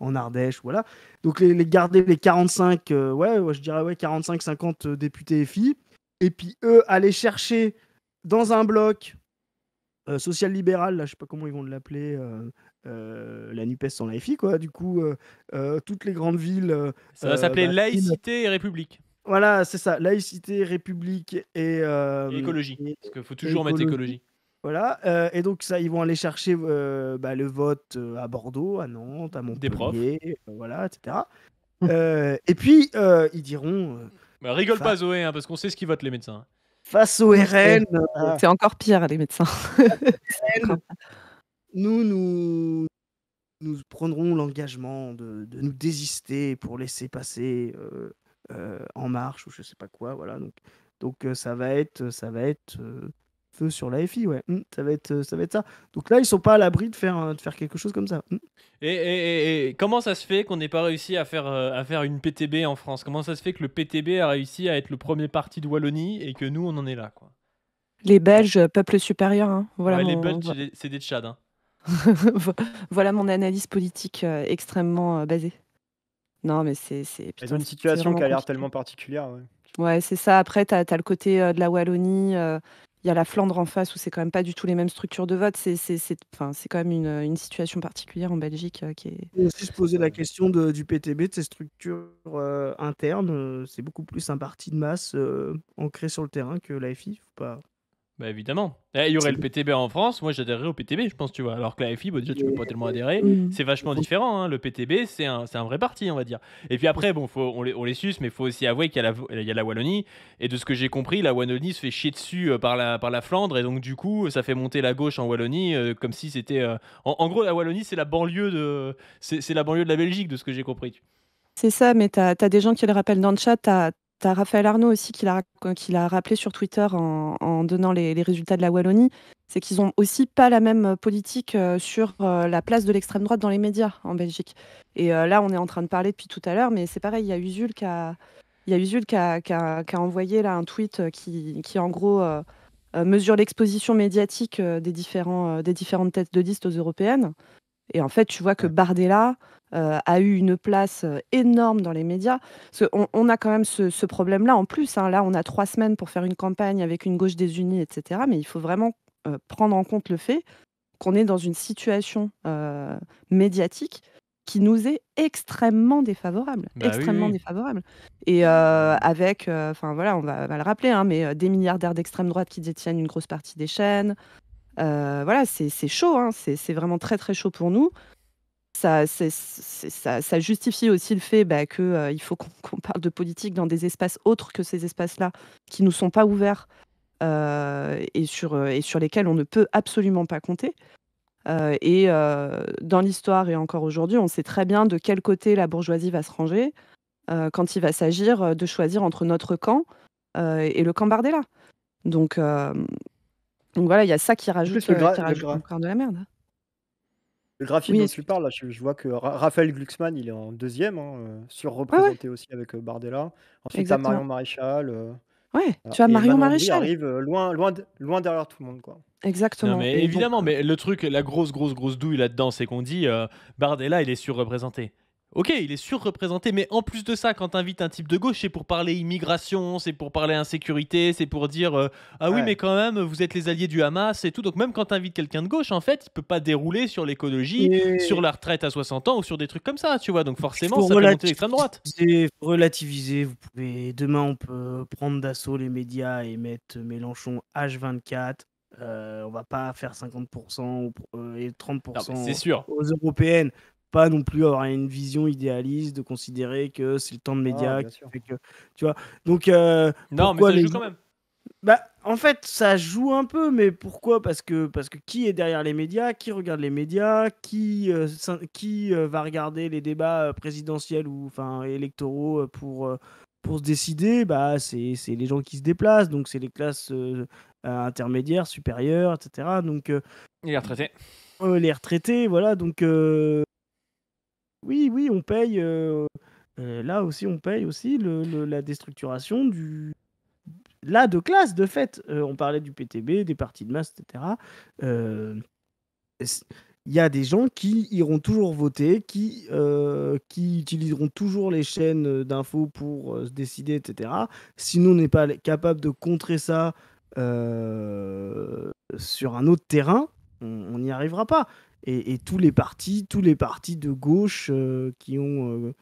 en Ardèche, voilà. Donc garder les 45, ouais, je dirais ouais, 45-50 députés FI, et puis eux aller chercher dans un bloc social-libéral, là, je sais pas comment ils vont l'appeler, la NUPES sans la FI, quoi. Du coup, toutes les grandes villes. Ça va s'appeler Bah, laïcité et république. voilà, c'est ça, laïcité, république Et écologie. Parce qu'il faut toujours mettre écologie. Voilà, et donc ça, ils vont aller chercher bah, le vote à Bordeaux, à Nantes, à Des profs. Montpellier, voilà, etc. Et puis, ils diront, Bah, rigole pas, Zoé, hein, parce qu'on sait ce qu'ils votent, les médecins. face au RN, C'est encore pire, les médecins. nous prendrons l'engagement de nous désister pour laisser passer En Marche ou je sais pas quoi, voilà. Donc ça va être feu sur la FI, ouais. Ça va être ça. Donc là, ils sont pas à l'abri de faire quelque chose comme ça. Et comment ça se fait qu'on n'ait pas réussi à faire une PTB en France? Comment ça se fait que le PTB a réussi à être le premier parti de Wallonie et que nous, on en est là, quoi? Les Belges, peuple supérieur, hein. Voilà Ouais, les mon Belges, c'est des Tchads, hein. voilà mon analyse politique extrêmement basée. Non, mais c'est Ils putain, ont une c'est situation vraiment qui a l'air compliqué. tellement particulière, ouais. Ouais, c'est ça. Après, tu as le côté de la Wallonie, il y a la Flandre en face où c'est quand même pas du tout les mêmes structures de vote. Enfin, c'est quand même une situation particulière en Belgique qui est. On peut aussi se poser la question du PTB, de ses structures internes. C'est beaucoup plus un parti de masse ancré sur le terrain que la FI. Faut pas. Bah évidemment. Il y aurait le PTB en France, moi j'adhérerais au PTB, je pense, tu vois. Alors que la FI, bah, déjà tu peux pas tellement adhérer. C'est vachement différent, hein. Le PTB, c'est un vrai parti, on va dire. Et puis après, bon, on les suce, mais il faut aussi avouer qu'il y a la Wallonie. Et de ce que j'ai compris, la Wallonie se fait chier dessus par la Flandre. Et donc du coup, ça fait monter la gauche en Wallonie comme si c'était. En gros, la Wallonie, c'est la banlieue c'est la banlieue de la Belgique, de ce que j'ai compris. C'est ça, mais tu as des gens qui le rappellent dans le chat. Tu as Raphaël Arnaud aussi qui l'a rappelé sur Twitter en donnant les résultats de la Wallonie. C'est qu'ils ont aussi pas la même politique sur la place de l'extrême droite dans les médias en Belgique. Et là, on est en train de parler depuis tout à l'heure, mais c'est pareil, il y a Usul qui a envoyé là un tweet qui en gros mesure l'exposition médiatique des différentes têtes de liste aux européennes. Et en fait, tu vois que Ouais. Bardella a eu une place énorme dans les médias. Parce qu'on a quand même ce problème-là en plus, hein. Là, on a 3 semaines pour faire une campagne avec une gauche désunie, etc. Mais il faut vraiment prendre en compte le fait qu'on est dans une situation médiatique qui nous est extrêmement défavorable, Bah oui, extrêmement oui. défavorable. Et avec, enfin voilà, on va le rappeler, hein, mais des milliardaires d'extrême droite qui détiennent une grosse partie des chaînes. Voilà, c'est chaud, hein, c'est vraiment très très chaud pour nous. Ça justifie aussi le fait qu'il faut qu'on parle de politique dans des espaces autres que ces espaces-là, qui nous sont pas ouverts et sur lesquels on ne peut absolument pas compter. Dans l'histoire et encore aujourd'hui, on sait très bien de quel côté la bourgeoisie va se ranger quand il va s'agir de choisir entre notre camp et le camp Bardella. Donc, euh, donc voilà, il y a ça En plus, le gra qui le rajoute gra encore de la merde. le graphique Oui, dont tu excuse. parles là, je vois que Raphaël Glucksmann, il est en 2e, hein, Ouais, ouais, surreprésenté aussi avec, Bardella. Ensuite, tu as exactement. Marion Maréchal, Ouais, voilà, tu as et Marion Manon Brie Maréchal. arrive, loin derrière tout le monde, quoi. Non, Exactement. mais Et donc, évidemment, mais le truc, la grosse douille là-dedans, c'est qu'on dit Bardella, il est surreprésenté. Ok, il est surreprésenté, mais en plus de ça, quand t'invites un type de gauche, c'est pour parler immigration, c'est pour parler insécurité, c'est pour dire ah oui, mais Ouais, quand même, vous êtes les alliés du Hamas et tout. Donc même quand t'invites quelqu'un de gauche, en fait, il peut pas dérouler sur l'écologie, sur Et la retraite à 60 ans ou sur des trucs comme ça, tu vois. Donc il forcément, faut ça fait monter l'extrême droite. relativiser, faut relativiser. Vous pouvez, demain, on peut prendre d'assaut les médias et mettre Mélenchon H24. On va pas faire 50% et Non, mais c'est 30% sûr. aux européennes. Pas non plus avoir une vision idéaliste de considérer que c'est le temps de ah, médias bien qui sûr. fait que, tu vois. Donc, Non, mais pourquoi ça les joue quand gens. même. Bah, en fait, ça joue un peu, mais pourquoi? Parce que qui est derrière les médias? Qui regarde les médias? Qui va regarder les débats présidentiels ou enfin électoraux pour se décider? Bah, c'est les gens qui se déplacent, donc c'est les classes intermédiaires, supérieures, etc. Donc, Il est retraité. les retraités, voilà. Donc, oui, oui, on paye. Là aussi, on paye aussi la déstructuration là, de classe, de fait. On parlait du PTB, des partis de masse, etc. Euh, s- Il y a des gens qui iront toujours voter, qui utiliseront toujours les chaînes d'infos pour se décider, etc. Si nous, on n'est pas capable de contrer ça sur un autre terrain, on n'y arrivera pas. Et tous les partis de gauche qui ont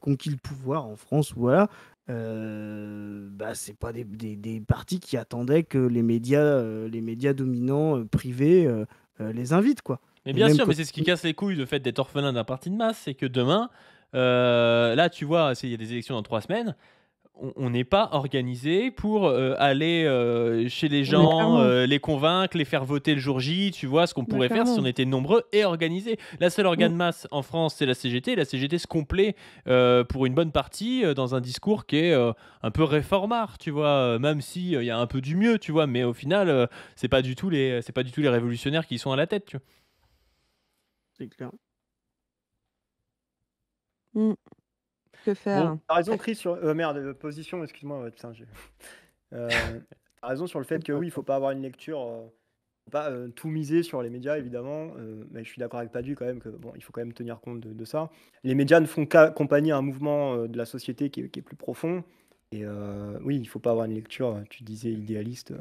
conquis le pouvoir en France, voilà, bah, c'est pas des partis qui attendaient que les médias dominants privés les invitent, quoi. Mais Et bien même sûr, mais quand c'est ce qui casse les couilles, le fait d'être orphelin d'un parti de masse, c'est que demain, là, tu vois, il y a des élections dans 3 semaines, on n'est pas organisé pour aller chez les mais gens, clairement, les convaincre, les faire voter le jour J, tu vois, ce qu'on mais pourrait faire si on clairement. était nombreux et organisés. La seule Mm. organe masse en France, c'est la CGT. La CGT se complaît pour une bonne partie dans un discours qui est un peu réformard, tu vois, même si il y a un peu du mieux, tu vois, mais au final, c'est pas du tout les révolutionnaires qui sont à la tête, tu vois. c'est clair. Mm. Que Bon, faire? Tu raison, Chris, sur merde, position, excuse-moi, ouais, putain, j'ai tu raison sur le fait que oui, il faut pas avoir une lecture, faut pas, tout miser sur les médias évidemment, mais je suis d'accord avec Padu quand même que bon, il faut quand même tenir compte de ça. Les médias ne font qu'accompagner un mouvement, de la société qui est plus profond et oui, il faut pas avoir une lecture, tu disais idéaliste,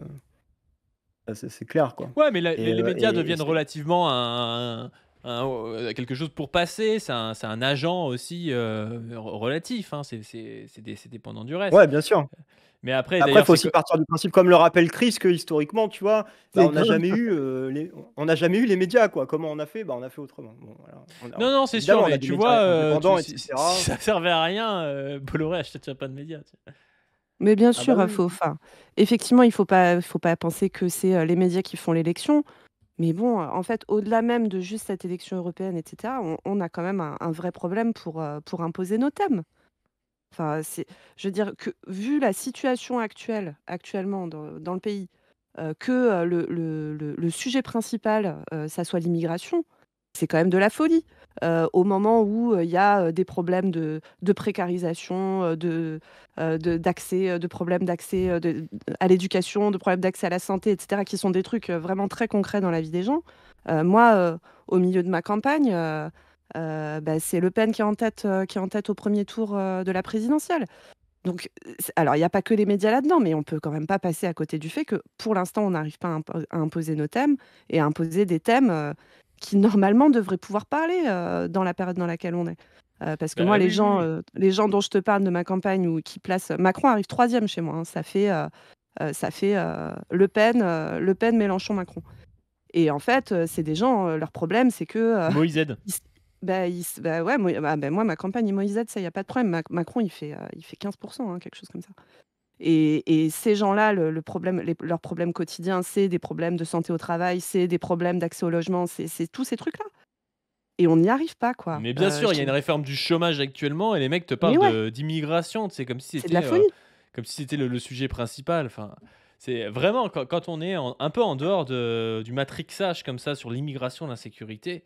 ça c'est clair quoi ouais, mais les médias et deviennent c'est relativement quelque chose pour passer. C'est un agent aussi relatif, hein. C'est dépendant du reste. ouais, bien sûr. Mais après, Après, il d'ailleurs, faut c'est aussi que. partir du principe, comme le rappelle Chris, que historiquement, tu vois, bah, C'est grave. on n'a jamais eu les médias, quoi. Comment on a fait? Bah, on a fait autrement. Bon, voilà. Non, non, c'est sûr, Évidemment, on a mais des tu médias vois, indépendants, si etc. ça servait à rien, Bolloré achèterait pas de médias. Tu vois. Mais bien Ah bah sûr, oui, oui. effectivement, il faut pas penser que c'est les médias qui font l'élection. Mais bon, en fait, au-delà même de juste cette élection européenne, etc., on a quand même un vrai problème pour imposer nos thèmes. Enfin, je veux dire que vu la situation actuellement dans le pays, que le sujet principal, ça soit l'immigration, c'est quand même de la folie. au moment où il y a des problèmes de précarisation, de problèmes d'accès à l'éducation, de problèmes d'accès à la santé, etc., qui sont des trucs vraiment très concrets dans la vie des gens. Moi, au milieu de ma campagne, bah, c'est Le Pen qui est en tête au premier tour de la présidentielle. Donc, alors, il n'y a pas que les médias là-dedans, mais on peut quand même pas passer à côté du fait que pour l'instant, on n'arrive pas à imposer nos thèmes et à imposer des thèmes qui normalement devraient pouvoir parler dans la période dans laquelle on est. Parce que Bah moi, oui, oui, oui. les gens dont je te parle de ma campagne ou qui placent Macron arrive troisième chez moi, hein. Le Pen, Mélenchon, Macron. Et en fait, c'est des gens, leur problème, c'est que Moïse. ils s bah, ouais, moi, ma campagne est Moïsette, ça, il y a pas de problème. Macron, il fait 15%, hein, quelque chose comme ça. Et ces gens-là, le problème, leurs problèmes quotidiens, c'est des problèmes de santé au travail, c'est des problèmes d'accès au logement, c'est tous ces trucs-là. Et on n'y arrive pas, quoi. Mais bien sûr, il y a une Je réforme du chômage actuellement et les mecs te Mais parlent ouais, d'immigration, c'est c'est de la folie. comme si c'était le sujet principal. Enfin, c'est vraiment quand on est un peu en dehors du matrixage comme ça sur l'immigration, l'insécurité,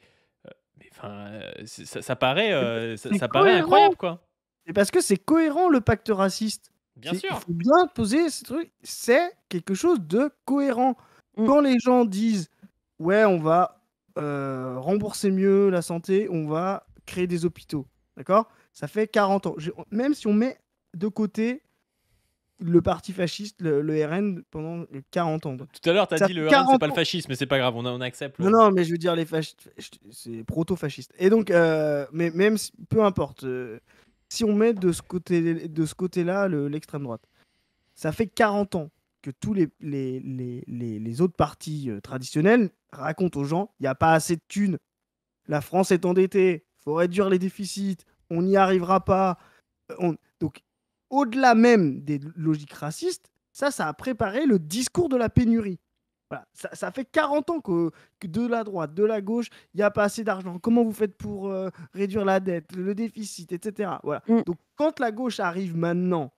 mais enfin, ça paraît, C'est parce que c'est ça paraît cohérent. incroyable, quoi. C'est parce que c'est cohérent le pacte raciste. Bien Il sûr. faut bien poser ce truc. C'est quelque chose de cohérent. Mm. Quand les gens disent ouais, on va rembourser mieux la santé, on va créer des hôpitaux. D'accord? Ça fait 40 ans. Même si on met de côté le parti fasciste, le RN, pendant 40 ans. Tout à l'heure, tu as Ça dit fait le RN, c'est 40 pas le ans. fascisme, mais c'est pas grave, on accepte. Non, non, mais je veux dire, les fascistes, c'est proto-fasciste. Et donc, mais même, peu importe, si on met de ce côté-là l'extrême droite, ça fait 40 ans que tous les autres partis traditionnels racontent aux gens, il n'y a pas assez de thunes, la France est endettée, il faut réduire les déficits, on n'y arrivera pas. Donc, au-delà même des logiques racistes, ça a préparé le discours de la pénurie. Voilà. Ça fait 40 ans que de la droite, de la gauche, il n'y a pas assez d'argent. Comment vous faites pour réduire la dette, le déficit, etc. Voilà. Mm. Donc, quand la gauche arrive maintenant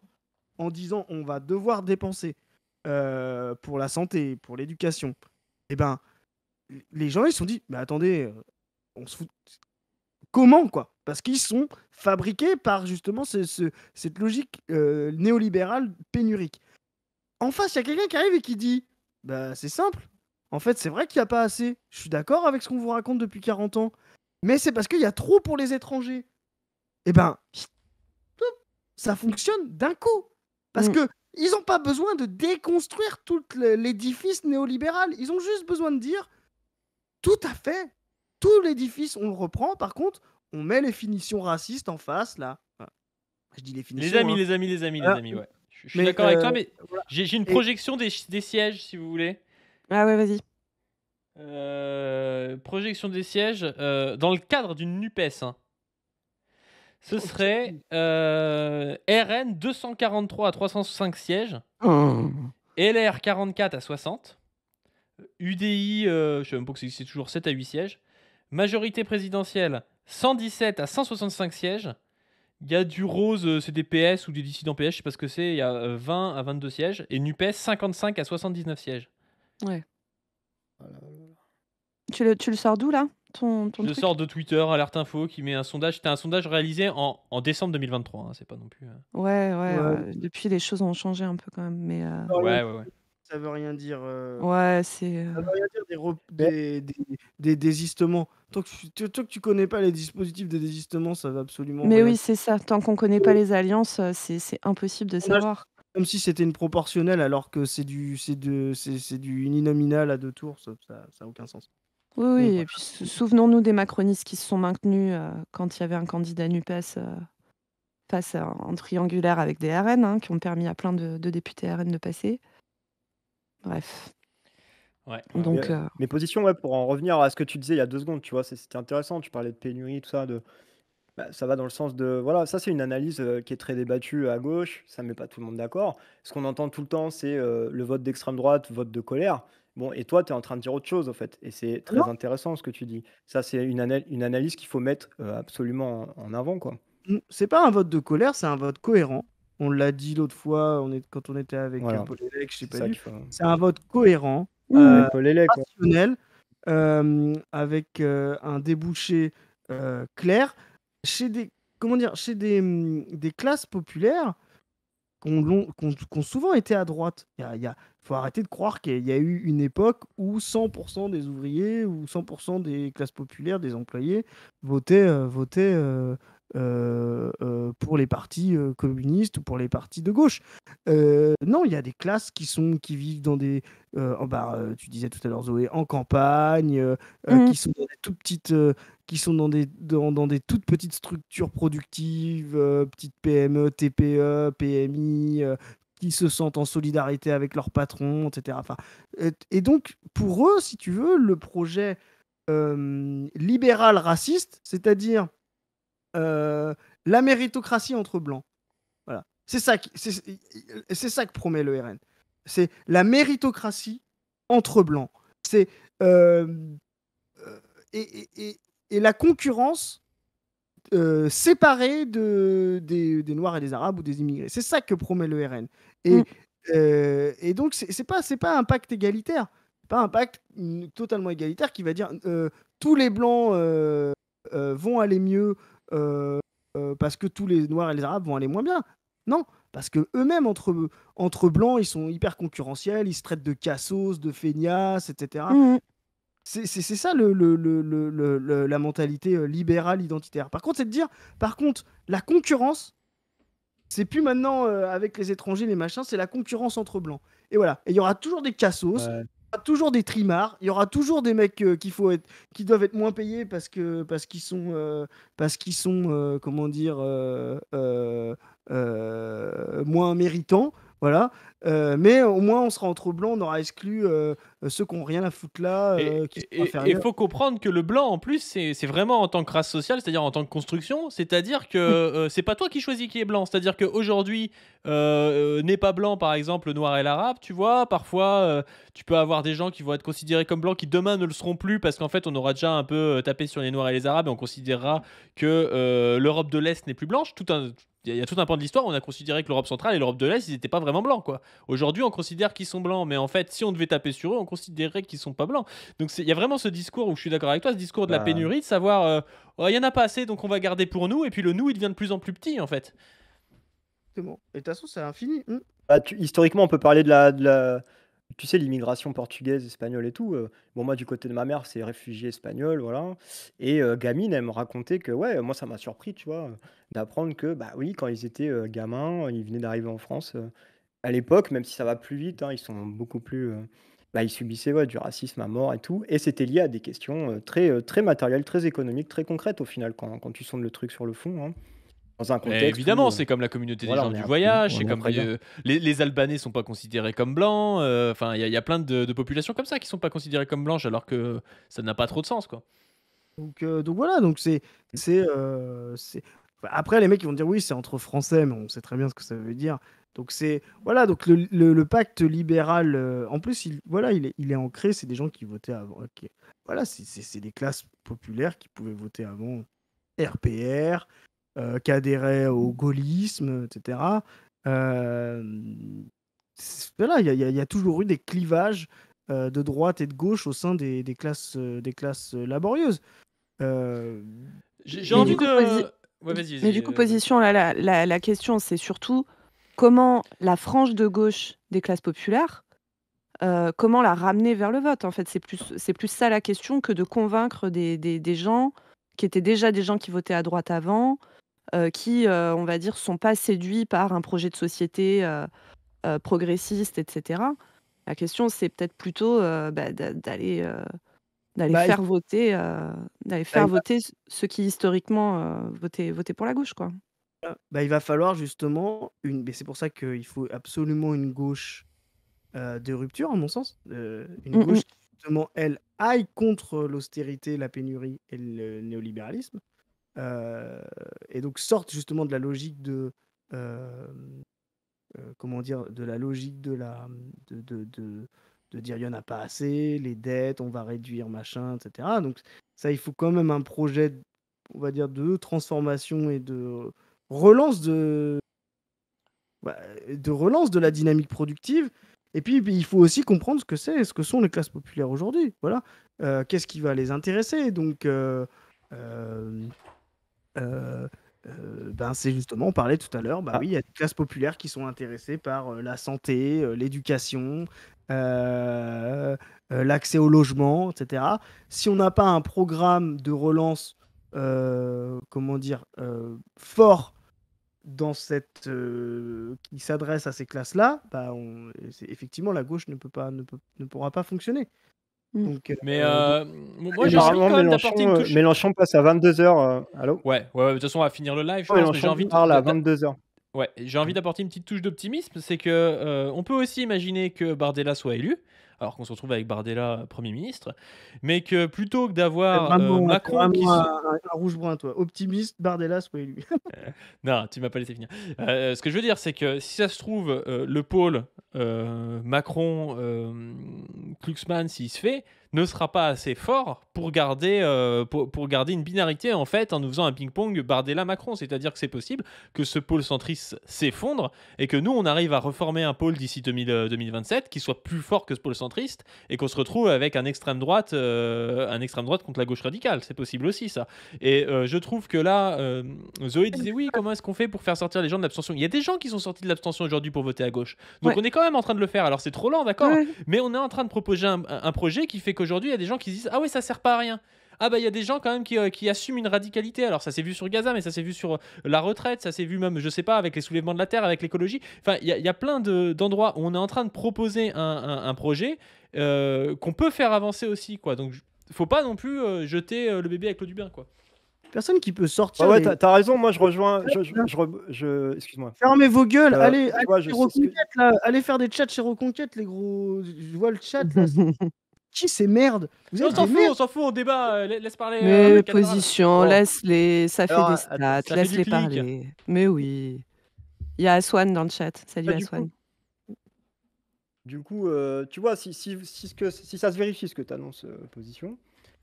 en disant on va devoir dépenser pour la santé, pour l'éducation, eh ben, les gens ils se sont dit, mais attendez, on se fout. Comment, quoi? Parce qu'ils sont fabriqués par justement cette logique néolibérale pénurique. En face, il y a quelqu'un qui arrive et qui dit, bah c'est simple. En fait, c'est vrai qu'il n'y a pas assez. Je suis d'accord avec ce qu'on vous raconte depuis 40 ans. Mais c'est parce qu'il y a trop pour les étrangers. Eh ben, ça fonctionne d'un coup. Parce Mm. que ils n'ont pas besoin de déconstruire tout l'édifice néolibéral. Ils ont juste besoin de dire, tout à fait, tout l'édifice, on le reprend. Par contre, on met les finitions racistes en face, là. Enfin, je dis les finitions, Les amis, hein. les amis, les amis, les Voilà. amis, ouais. Je suis Mais d'accord avec toi, mais voilà. j'ai une Et projection des sièges, si vous voulez. Ah ouais, vas-y. Projection des sièges dans le cadre d'une NUPES, hein. Ce serait RN 243 à 305 sièges, Oh. LR 44 à 60, UDI, je sais même pas que c'est toujours 7 à 8 sièges, majorité présidentielle 117 à 165 sièges. Il y a du rose, c'est des PS ou des dissidents PS, je sais pas ce que c'est. Il y a 20 à 22 sièges. Et NUPES 55 à 79 sièges. Ouais. Tu le sors d'où, là, ton Je le truc? sors de Twitter, Alerte Info, qui met un sondage. C'était un sondage réalisé en décembre 2023. Hein, c'est pas non plus. Ouais, ouais, depuis, les choses ont changé un peu quand même, mais ça veut rien dire. ouais, c'est Ça veut rien dire Mais des désistements. Tant que tu connais pas les dispositifs de désistement, ça veut absolument mais rien oui, dire. c'est ça. Tant qu'on connaît pas les alliances, c'est impossible de savoir. Comme si c'était une proportionnelle alors que c'est du uninominal à deux tours, ça a aucun sens. Oui, Bon, oui, bref. et puis souvenons-nous des macronistes qui se sont maintenus quand il y avait un candidat NUPES face à un triangulaire avec des RN, hein, qui ont permis à plein de députés RN de passer. Bref. Ouais. Donc, mes positions, ouais, pour en revenir à ce que tu disais il y a 2 secondes, tu vois, c'était intéressant. Tu parlais de pénurie, tout ça, ça va dans le sens de voilà, ça c'est une analyse, qui est très débattue à gauche, ça met pas tout le monde d'accord. Ce qu'on entend tout le temps, c'est, le vote d'extrême droite, vote de colère. Bon et toi, tu es en train de dire autre chose, au fait et c'est Non, très intéressant ce que tu dis. Ça, c'est une analyse qu'il faut mettre, absolument en avant, quoi. c'est pas un vote de colère, c'est un vote cohérent. On l'a dit l'autre fois, quand on était avec Voilà, Paul Hellec, je sais c'est pas ça lu. qu'il faut C'est un vote cohérent, avec Paul Hellec, ouais. rationnel, avec un débouché clair chez des, comment dire, chez des classes populaires qui ont souvent été à droite. Faut arrêter de croire qu'il y a eu une époque où 100% des ouvriers ou 100% des classes populaires, des employés, votaient pour les partis communistes ou pour les partis de gauche. Non, il y a des classes qui vivent dans des, tu disais tout à l'heure Zoé, en campagne, Mm. qui sont dans des toutes petites, qui sont dans des toutes petites structures productives, petites PME, TPE, PMI, qui se sentent en solidarité avec leurs patrons, etc. Enfin, et donc, pour eux, si tu veux, le projet libéral raciste, c'est-à-dire la méritocratie entre blancs, voilà. C'est ça que promet le RN. C'est la méritocratie entre blancs. C'est euh, euh, et la concurrence séparée des Noirs et des Arabes ou des immigrés. C'est ça que promet le RN. Mm. Et donc, c'est pas un pacte égalitaire. C'est pas un pacte totalement égalitaire qui va dire tous les Blancs vont aller mieux parce que tous les Noirs et les Arabes vont aller moins bien. Non, parce que eux-mêmes, entre Blancs, ils sont hyper concurrentiels, ils se traitent de cassos, de feignasses, etc. Mm. C'est ça la mentalité libérale identitaire. Par contre, c'est de dire, par contre, la concurrence, c'est plus maintenant avec les étrangers, les machins, c'est la concurrence entre blancs. Et voilà. Et il y aura toujours des cassos, Ouais. il y aura toujours des trimards, il y aura toujours des mecs qui doivent être moins payés parce qu'ils sont comment dire moins méritants. Voilà. Mais au moins, on sera entre blancs, on aura exclu ceux qui n'ont rien à foutre là, qui sont Et inférieurs. faut comprendre que le blanc, en plus, c'est vraiment en tant que race sociale, c'est-à-dire en tant que construction, c'est-à-dire que c'est pas toi qui choisis qui est blanc. C'est-à-dire qu'aujourd'hui, n'est pas blanc, par exemple, le noir et l'arabe, tu vois, parfois, tu peux avoir des gens qui vont être considérés comme blancs qui demain ne le seront plus parce qu'en fait, on aura déjà un peu tapé sur les noirs et les arabes et on considérera que l'Europe de l'Est n'est plus blanche. Il y a tout un pan de l'histoire, on a considéré que l'Europe centrale et l'Europe de l'Est, ils n'étaient pas vraiment blancs, quoi. Aujourd'hui, on considère qu'ils sont blancs, mais en fait, si on devait taper sur eux, on considérerait qu'ils sont pas blancs. Donc il y a vraiment ce discours où je suis d'accord avec toi, ce discours de la Bah, pénurie, de savoir, oh, il y en a pas assez, donc on va garder pour nous, et puis le nous, il devient de plus en plus petit, en fait. Exactement. Et de toute façon, c'est infini. historiquement, on peut parler tu sais, l'immigration portugaise, espagnole et tout. Bon, moi, du côté de ma mère, c'est réfugié espagnol, voilà. Et gamine, elle me racontait que, ouais, moi, ça m'a surpris, tu vois, d'apprendre que, bah oui, quand ils étaient gamins, ils venaient d'arriver en France. À l'époque, même si ça va plus vite, hein, ils sont beaucoup plus. Bah, ils subissaient, ouais, du racisme à mort et tout. Et c'était lié à des questions très matérielles, très économiques, très concrètes au final, quand tu sondes le truc sur le fond, hein. Dans un Mais contexte évidemment, où, c'est comme la communauté des voilà, gens du voyage, on c'est est comme après bien. les Albanais sont pas considérés comme blancs, enfin, il y a plein de populations comme ça qui sont pas considérées comme blanches, alors que ça n'a pas trop de sens, quoi. Donc voilà, donc c'est. Après, les mecs ils vont dire oui, c'est entre Français, mais on sait très bien ce que ça veut dire. Donc c'est voilà, donc le pacte libéral, en plus, voilà, il est ancré. C'est des gens qui votaient avant. Voilà, c'est des classes populaires qui pouvaient voter avant RPR, qui adhéraient au gaullisme, etc. Euh, voilà, il y a toujours eu des clivages de droite et de gauche au sein des classes laborieuses. Euh, J'ai Mais envie du coup, de... Ouais, vas-y, mais vas-y. du coup, position, là, la question, c'est surtout comment la frange de gauche des classes populaires, comment la ramener vers le vote, en fait. C'est plus ça la question que de convaincre des gens qui étaient déjà des gens qui votaient à droite avant, qui, on va dire, sont pas séduits par un projet de société progressiste, etc. La question, c'est peut-être plutôt d'aller bah, faire voter, bah, il va, ceux qui historiquement votaient pour la gauche, quoi. il va falloir justement mais c'est pour ça qu'il faut absolument une gauche de rupture, à mon sens. Une Mm, mm. gauche qui, justement, elle, aille contre l'austérité, la pénurie et le néolibéralisme. Et donc sorte justement de la logique euh, comment dire, de la logique de dire il n'y en a pas assez, les dettes, on va réduire, machin, etc. Donc ça, il faut quand même un projet, on va dire, de transformation et de relance relance de la dynamique productive. Et puis, il faut aussi comprendre ce que sont les classes populaires aujourd'hui. Voilà. Qu'est-ce qui va les intéresser? Donc, Euh, euh, ben c'est justement, on parlait tout à l'heure, bah Ah, oui, il y a des classes populaires qui sont intéressées par la santé, l'éducation, euh, l'accès au logement, etc. Si on n'a pas un programme de relance, comment dire, fort dans qui s'adresse à ces classes-là, bah effectivement, la gauche ne pourra pas fonctionner. Mm. Donc, Mais moi, les j'ai envie apparemment, quand même d'apporter une touche. Mélenchon passe à 22h. Allô? Ouais, de toute façon, on va finir le live, je pense, mais j'ai Mélenchon envie parle à 22h. ouais, j'ai envie d'apporter une petite touche d'optimisme, c'est que on peut aussi imaginer que Bardella soit élu, alors qu'on se retrouve avec Bardella Premier ministre, mais que plutôt que d'avoir t'es Macron qui vraiment se... un rouge-brun, toi. Optimiste, Bardella soit élu. Non, tu m'as pas laissé finir. Ce que je veux dire, c'est que si ça se trouve, le pôle Macron, Glucksmann, s'il se fait, ne sera pas assez fort pour garder, pour garder une binarité en fait en nous faisant un ping-pong Bardella-Macron. C'est-à-dire que c'est possible que ce pôle centriste s'effondre et que nous, on arrive à reformer un pôle d'ici 2027 qui soit plus fort que ce pôle centriste et qu'on se retrouve avec un extrême droite contre la gauche radicale. C'est possible aussi, ça. Et je trouve que là, Zoé disait oui, comment est-ce qu'on fait pour faire sortir les gens de l'abstention? Il y a des gens qui sont sortis de l'abstention aujourd'hui pour voter à gauche. Donc Ouais. on est quand même en train de le faire. Alors c'est trop lent, d'accord, Ouais. mais on est en train de proposer un projet qui fait qu'aujourd'hui il y a des gens qui se disent ah ouais, ça sert pas à rien. Ah bah il y a des gens quand même qui assument une radicalité. Alors ça s'est vu sur Gaza, mais ça s'est vu sur la retraite, ça s'est vu même, je sais pas, avec les soulèvements de la terre, avec l'écologie. Enfin, il y a plein d'endroits où on est en train de proposer un projet qu'on peut faire avancer aussi, quoi. Donc faut pas non plus jeter le bébé avec l'eau du bain, quoi. Personne qui peut sortir Ouais, les... t'as raison, moi je rejoins. Excuse-moi. Fermez vos gueules, allez tu vois, chez je sais ce que. Reconquête, là. Allez faire des chats chez Reconquête, les gros. Je vois le chat, là. Qui ces merdes? Vous On êtes s'en des fout, merdes. on s'en fout, on débat, laisse parler Mais le caméra, là. position, Bon. laisse-les, ça fait Alors, des attends, stats, ça fait du laisse-les clic. parler. Mais oui. Il y a Aswan dans le chat. Salut du Aswan. coup, tu vois, si ça se vérifie ce que tu annonces, position,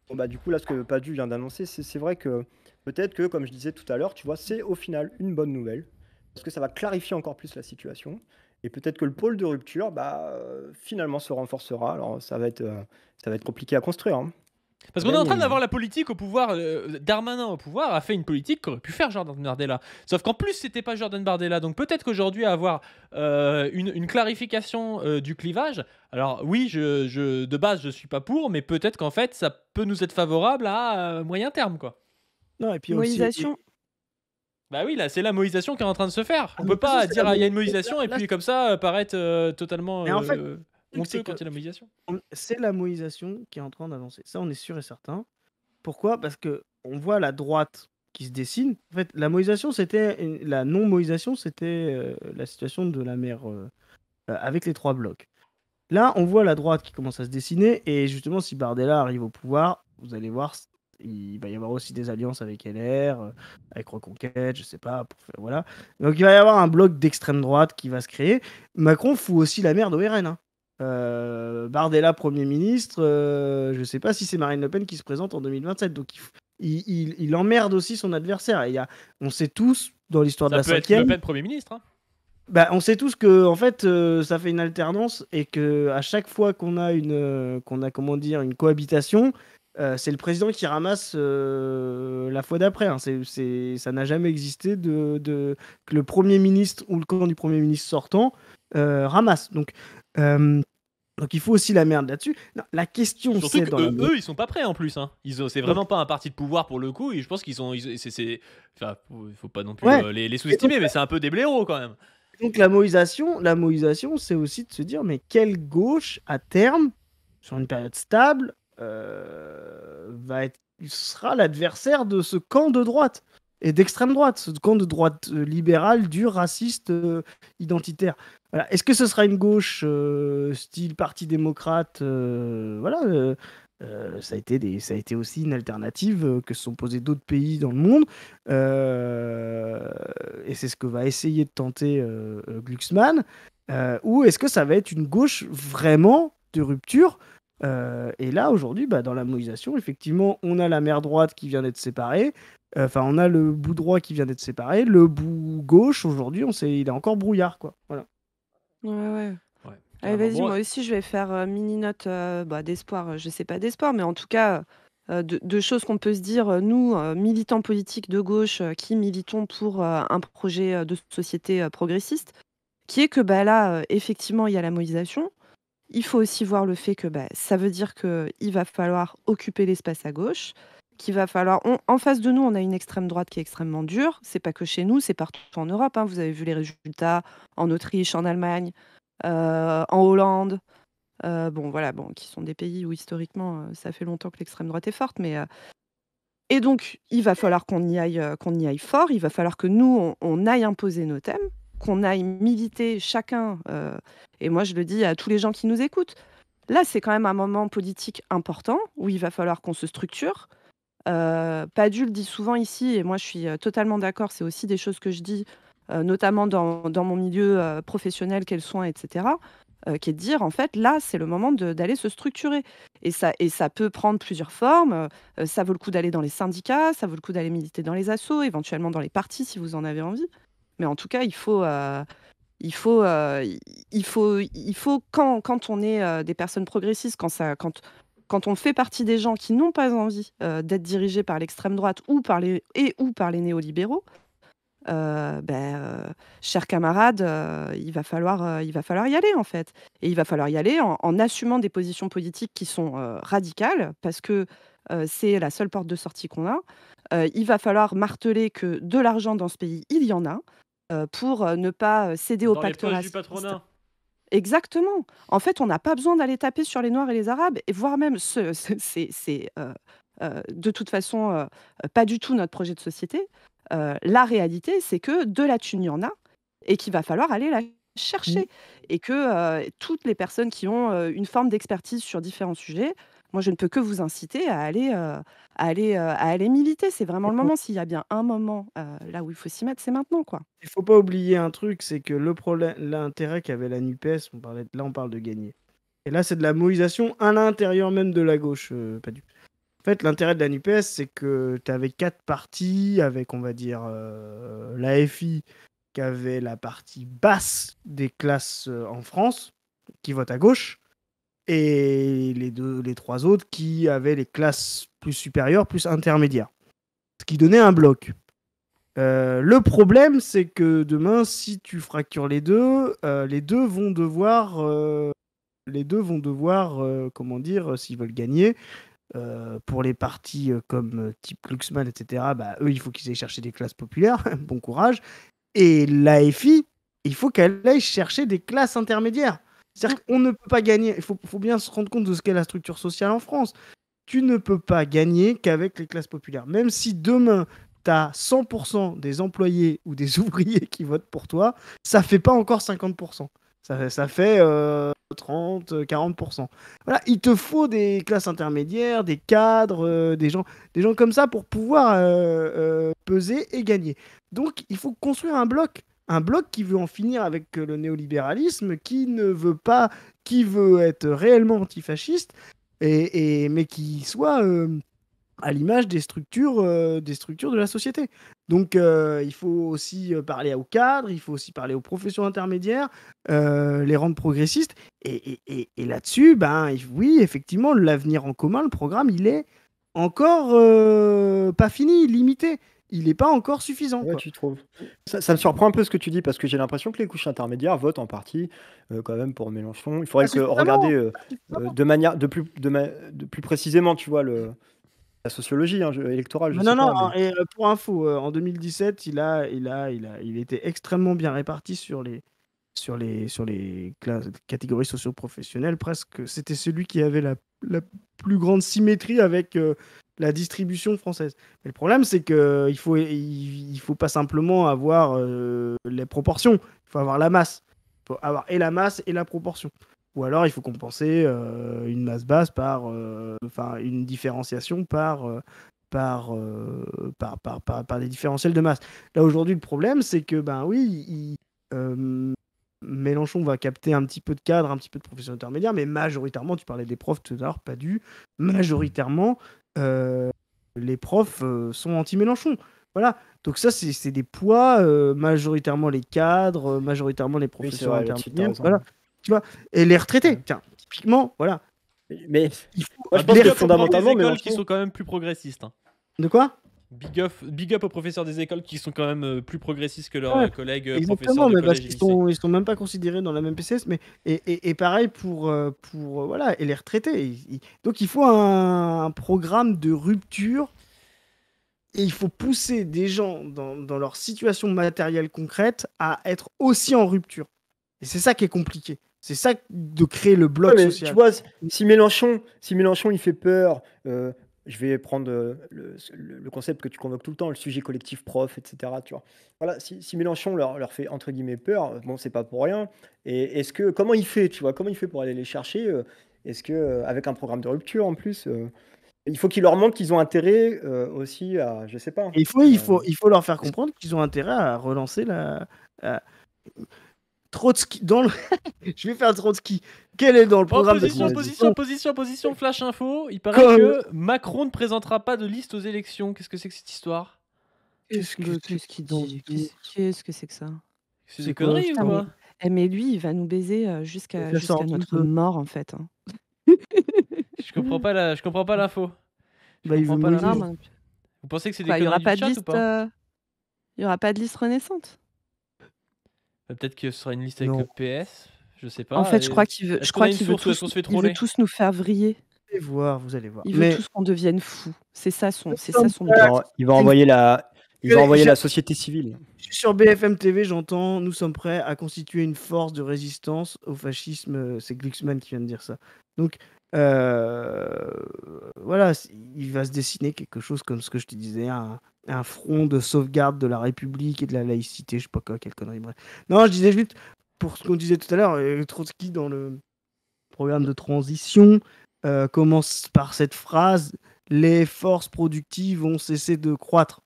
bon, bah, du coup, là, ce que Padu vient d'annoncer, c'est vrai que peut-être que, comme je disais tout à l'heure, tu vois, c'est au final une bonne nouvelle, parce que ça va clarifier encore plus la situation, et peut-être que le pôle de rupture, bah, finalement, se renforcera. Alors, ça va être compliqué à construire, hein. Parce qu'on est en train Mais- d'avoir la politique au pouvoir, Darmanin au pouvoir a fait une politique qu'aurait pu faire Jordan Bardella. Sauf qu'en plus, c'était pas Jordan Bardella. Donc peut-être qu'aujourd'hui, avoir une clarification du clivage, alors oui, de base, je suis pas pour, mais peut-être qu'en fait, ça peut nous être favorable à moyen terme, quoi. Non, et puis aussi. Moïsation. Bah oui, là, c'est la moïsation qui est en train de se faire. On mais peut de toute façon, pas c'est dire la il y a une moïsation. moïsation et Là, puis comme ça paraître totalement Mais en fait, truc, honteux c'est quand que il y a la moïsation. c'est la moïsation qui est en train d'avancer. Ça, on est sûr et certain. Pourquoi? Parce que on voit la droite qui se dessine. En fait, la moïsation, la non-moïsation, c'était la situation de la mer avec les 3 blocs. Là, on voit la droite qui commence à se dessiner, et justement, si Bardella arrive au pouvoir, vous allez voir, il va y avoir aussi des alliances avec LR, avec Reconquête, je sais pas, voilà. Donc il va y avoir un bloc d'extrême droite qui va se créer. Macron fout aussi la merde au RN, hein. Bardella Premier ministre, je sais pas si c'est Marine Le Pen qui se présente en 2027, donc il emmerde aussi son adversaire. Et on sait tous, dans l'histoire de Ça la peut être Le 5e, Pen Premier ministre, hein. bah, on sait tous que en fait ça fait une alternance, et que à chaque fois qu'on a comment dire, une cohabitation, c'est le président qui ramasse la fois d'après, hein. Ça n'a jamais existé que le Premier ministre ou le camp du Premier ministre sortant ramasse. Donc il faut aussi la merde là-dessus. Non, la question Surtout c'est que dans la... eux, ils sont pas prêts en plus, hein. C'est vraiment pas un parti de pouvoir pour le coup. Et je pense qu'ils sont. Enfin, faut pas non plus Ouais. les sous-estimer, mais c'est un peu des blaireaux quand même. Donc la moïsation, c'est aussi de se dire, mais quelle gauche, à terme, sur une période stable, sera l'adversaire de ce camp de droite et d'extrême droite, ce camp de droite libérale, dur, raciste, identitaire. Voilà. Est-ce que ce sera une gauche style Parti démocrate, voilà, ça a été aussi une alternative que se sont posées d'autres pays dans le monde. Et c'est ce que va essayer de tenter Glucksmann. Ou est-ce que ça va être une gauche vraiment de rupture? Et là, aujourd'hui, bah, dans la moïsation, effectivement, on a la mer droite qui vient d'être séparée. Enfin, on a le bout droit qui vient d'être séparé. Le bout gauche, aujourd'hui, il est encore brouillard, quoi. Voilà. Ouais. Ouais, Allez, carrément. vas-y, Bon, moi aussi, je vais faire mini note d'espoir. Je sais pas d'espoir, mais en tout cas, de choses qu'on peut se dire, nous, militants politiques de gauche, qui militons pour, un projet, de société, progressiste, qui est que, bah, là, effectivement, il y a la mobilisation. Il faut aussi voir le fait que, bah, ça veut dire qu'il va falloir occuper l'espace à gauche, qu'il va falloir en face de nous, on a une extrême droite qui est extrêmement dure. C'est pas que chez nous, c'est partout en Europe, hein. Vous avez vu les résultats en Autriche, en Allemagne, en Hollande, bon voilà, bon, qui sont des pays où historiquement, ça fait longtemps que l'extrême droite est forte, mais et donc il va falloir qu'on y aille fort. Il va falloir que nous, on aille imposer nos thèmes, qu'on aille militer chacun, et moi je le dis à tous les gens qui nous écoutent. Là, c'est quand même un moment politique important où il va falloir qu'on se structure. Padu le dit souvent ici et moi je suis, totalement d'accord. C'est aussi des choses que je dis, notamment dans mon milieu, professionnel, quels soins et cetera, qui est de dire: «En fait, là, c'est le moment d'aller se structurer» et ça peut prendre plusieurs formes, ça vaut le coup d'aller dans les syndicats, ça vaut le coup d'aller militer dans les assos, éventuellement dans les partis si vous en avez envie. Mais en tout cas, il faut, il faut quand on est, des personnes progressistes, quand on fait partie des gens qui n'ont pas envie, d'être dirigés par l'extrême droite ou par les néolibéraux, chers camarades, il va falloir y aller, en fait. Et il va falloir y aller en assumant des positions politiques qui sont, radicales parce que, c'est la seule porte de sortie qu'on a. Il va falloir marteler que de l'argent dans ce pays, il y en a, pour, ne pas, céder au Dans les pacte poches du raciste. patronat. Exactement. En fait, on n'a pas besoin d'aller taper sur les Noirs et les Arabes et voire même de toute façon, pas du tout notre projet de société. La réalité, c'est que de la thune, il y en a et qu'il va falloir aller la Mmh. chercher et que, toutes les personnes qui ont, une forme d'expertise sur différents sujets, moi, je ne peux que vous inciter à aller militer. C'est vraiment le moment. S'il y a bien un moment, là où il faut s'y mettre, c'est maintenant, quoi. Il faut pas oublier un truc, c'est que l'intérêt qu'avait la NUPES, on parle de gagner. Et là, c'est de la mobilisation à l'intérieur même de la gauche, pas du. En fait, l'intérêt de la NUPES, c'est que tu avais 4 partis avec, on va dire, l'AFI, qui avait la partie basse des classes en France, qui votent à gauche, et les 3 autres qui avaient les classes plus supérieures, plus intermédiaires. Ce qui donnait un bloc. Le problème, c'est que demain, si tu fractures les deux vont devoir, comment dire, s'ils veulent gagner, pour les partis comme type Glucksmann, etc., bah, eux, il faut qu'ils aillent chercher des classes populaires. Bon courage. Et l'AFI, il faut qu'elle aille chercher des classes intermédiaires. C'est-à-dire qu'on ne peut pas gagner. Il faut bien se rendre compte de ce qu'est la structure sociale en France. Tu ne peux pas gagner qu'avec les classes populaires. Même si demain, tu as 100% des employés ou des ouvriers qui votent pour toi, ça ne fait pas encore 50%. Ça fait 30, 40%. Voilà, il te faut des classes intermédiaires, des cadres, des gens comme ça pour pouvoir peser et gagner. Donc, il faut construire un bloc qui veut en finir avec le néolibéralisme, qui veut être réellement antifasciste, mais qui soit à l'image des structures de la société. Donc, il faut aussi parler aux cadres, il faut aussi parler aux professions intermédiaires, les rendre progressistes. Et là-dessus, oui, effectivement, l'avenir en commun, le programme, il est encore pas fini, limité. Il n'est pas encore suffisant. Ouais, Quoi. tu trouves? Ça me surprend un peu ce que tu dis parce que j'ai l'impression que les couches intermédiaires votent en partie quand même pour Mélenchon. Il faudrait regarder de plus précisément, tu vois, la sociologie électorale. Et pour info, en 2017, il était extrêmement bien réparti sur les catégories socio-professionnelles. Presque, c'était celui qui avait la plus grande symétrie avec la distribution française. Mais le problème, c'est qu'il faut pas simplement avoir les proportions, il faut avoir la masse. Il faut avoir et la masse et la proportion. Ou alors, il faut compenser une masse basse par une différenciation par des différentiels de masse. Là, aujourd'hui, le problème, c'est que, Mélenchon va capter un petit peu de cadres, un petit peu de professions intermédiaires, mais majoritairement, tu parlais des profs tout à l'heure, pas majoritairement, les profs sont anti-Mélenchon. Voilà. Donc ça, c'est des poids, majoritairement les cadres, majoritairement les professions intermédiaires. Voilà. Tu vois. Et les retraités, tiens, typiquement, voilà. Mais Il faut moi, je Big pense que up aux profs des fondamentalement, écoles qui Mélenchon. sont quand même plus progressistes. Hein. De quoi? Big up aux professeurs des écoles qui sont quand même plus progressistes que leurs Ouais, collègues professeurs exactement, de mais parce collège et qu'ils lycée. sont même pas considérés dans la même PCS, mais et pareil pour voilà, et les retraités. Donc il faut un programme de rupture et il faut pousser des gens dans leur situation matérielle concrète à être aussi en rupture. Et c'est ça qui est compliqué. C'est ça de créer le Ouais, bloc mais tu social. vois, si Mélenchon il fait peur, je vais prendre le concept que tu convoques tout le temps, le sujet collectif prof, etc. Tu vois. Voilà, si Mélenchon leur fait entre guillemets peur, bon, c'est pas pour rien. Et comment il fait, tu vois, comment il fait pour aller les chercher Est-ce que avec un programme de rupture en plus, il faut qu'il leur montre qu'ils ont intérêt aussi à, je sais pas. Et il faut leur faire comprendre qu'ils ont intérêt à relancer la- Trotsky. Je vais faire Trotsky. Quel est dans le programme de Position, flash info. Il paraît Comme- que Macron ne présentera pas de liste aux élections. Qu'est-ce que c'est que cette histoire? Qu'est-ce que Qu'est-ce qu'il dans dit? tout Qu'est-ce que c'est que ça? C'est C'est des quoi, conneries ou Putain, quoi? mais lui, il va nous baiser jusqu'à Ça sort un notre peu. mort, en fait. Hein. Je comprends pas l'info. Je Bah, il comprends veut pas mouiller. l'info. Non, mais Vous pensez que c'est des quoi, il y aura conneries du pas de chat ou pas? liste, il y aura pas de liste renaissante? Peut-être que ce sera une liste avec Non. le PS. Je sais En pas. fait, je crois qu'il veut, Est-ce qu'on a une source ou est-ce qu'on se fait il veut troller? tous nous faire vriller. Vous allez voir. Il veut Mais tous qu'on devienne fous. C'est ça son Il va, il va envoyer la société civile. je suis sur BFM TV, j'entends, nous sommes prêts à constituer une force de résistance au fascisme. C'est Glucksmann qui vient de dire ça. Donc, voilà, il va se dessiner quelque chose comme ce que je te disais, un front de sauvegarde de la République et de la laïcité, je sais pas quoi, quelle connerie, bref. Non, je disais juste, pour ce qu'on disait tout à l'heure, Trotsky dans le programme de transition commence par cette phrase: les forces productives vont cesser de croître.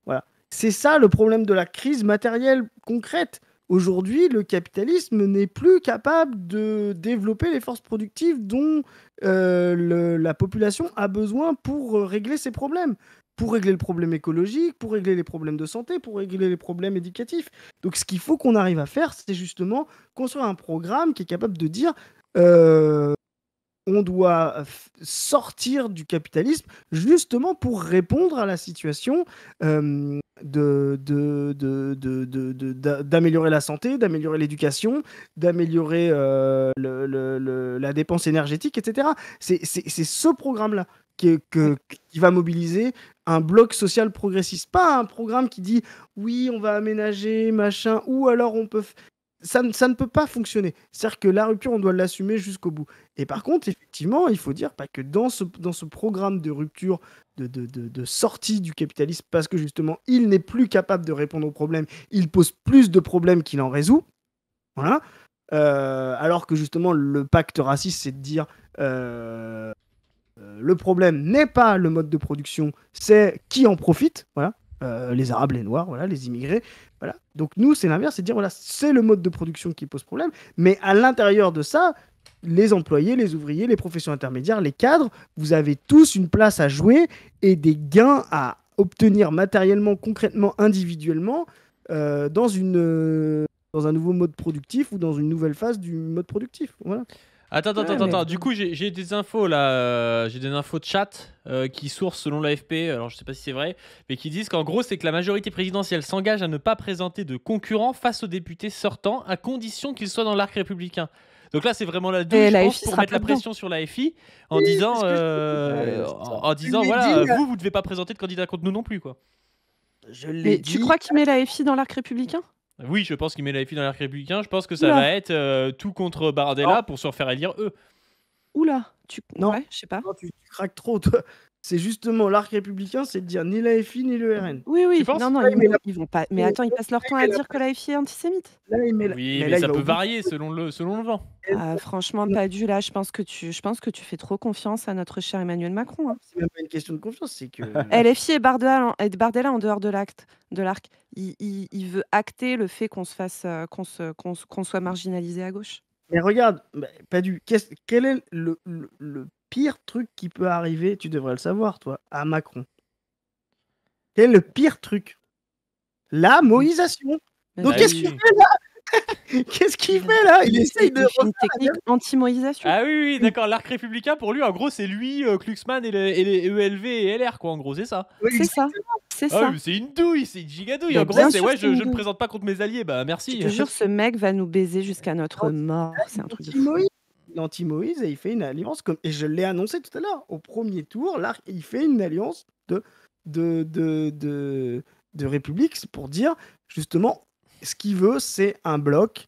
Voilà. C'est ça le problème de la crise matérielle concrète. Aujourd'hui, le capitalisme n'est plus capable de développer les forces productives dont la population a besoin pour régler ses problèmes. Pour régler le problème écologique, pour régler les problèmes de santé, pour régler les problèmes éducatifs. Donc ce qu'il faut qu'on arrive à faire, c'est justement construire un programme qui est capable de dire on doit sortir du capitalisme justement pour répondre à la situation d'améliorer la santé, d'améliorer l'éducation, d'améliorer la dépense énergétique, etc. C'est ce programme-là qui va mobiliser un bloc social progressiste. Pas un programme qui dit oui, on va aménager, machin, ou alors on peut... Ça ne peut pas fonctionner. C'est-à-dire que la rupture, on doit l'assumer jusqu'au bout. Et par contre, effectivement, il faut dire que dans ce programme de rupture, de sortie du capitalisme, parce que justement, il n'est plus capable de répondre aux problèmes, il pose plus de problèmes qu'il en résout. Voilà. Alors que justement, le pacte raciste, c'est de dire le problème n'est pas le mode de production, c'est qui en profite. Voilà. Les Arabes, les Noirs, voilà, les immigrés. Voilà. Donc nous, c'est l'inverse, c'est de dire voilà, c'est le mode de production qui pose problème, mais à l'intérieur de ça, les employés, les ouvriers, les professions intermédiaires, les cadres, vous avez tous une place à jouer et des gains à obtenir matériellement, concrètement, individuellement, dans un nouveau mode productif ou dans une nouvelle phase du mode productif. Voilà. Attends. Du coup, j'ai des infos là. J'ai des infos de chat qui sourcent selon l'AFP. Alors, je sais pas si c'est vrai, mais qui disent qu'en gros, c'est que la majorité présidentielle s'engage à ne pas présenter de concurrents face aux députés sortants, à condition qu'ils soient dans l'arc républicain. Donc là, c'est vraiment la douche, Et je la pense, FI pour sera mettre la pas dedans. pression sur la FI en Oui, disant, c'est ce que en disant, Je l'ai voilà, dit, vous devez pas présenter de candidat contre nous non plus, quoi. Je l'ai Mais dit. tu crois qu'il met la FI dans l'arc républicain? Oui, je pense qu'il met la FI dans l'arc républicain. Je pense que ça Oula. va être tout contre Bardella pour se refaire élire eux. Oula, Non. ouais, je sais pas. Non, tu craques trop, toi. C'est justement l'arc républicain, c'est de dire ni la FI ni le RN. Oui, penses non, Là, ils vont pas. Mais attends, ils passent leur temps à dire que la FI est antisémite. Là, il met Oui, mais mais là, ça il va peut au bout. varier selon le vent. Ah, franchement, pas du là. Je pense que tu fais trop confiance à notre cher Emmanuel Macron. Hein. C'est même pas une question de confiance, c'est que LFI et Bardella en dehors de l'arc. Il veut acter le fait qu'on se fasse, qu'on soit marginalisé à gauche. mais regarde, pas du. Quel est le pire truc qui peut arriver, tu devrais le savoir, toi, à Macron? Quel est le pire truc? La moïsation. Donc Bah qu'est-ce oui. qu'il fait là? Qu'est-ce qu'il fait là? Il essaye de Il fait une refaire la technique même. anti-moïsation. Ah oui, d'accord, l'arc républicain, pour lui, en gros, c'est lui, Kluxman et les ELV et LR, quoi, en gros, c'est ça. Oui, C'est ça, c'est Ah oui, ça. mais c'est une douille, c'est une gigadouille. Mais En gros, bien c'est sûr, ouais, c'est une je ne douille. présente pas contre mes alliés, bah Je merci. te jure, ce mec va nous baiser jusqu'à notre mort. C'est un truc de fou. Anti-Moïse. L'anti-Moïse, et il fait une alliance comme. Et je l'ai annoncé tout à l'heure. Au premier tour, là, il fait une alliance de République pour dire justement ce qu'il veut, c'est un bloc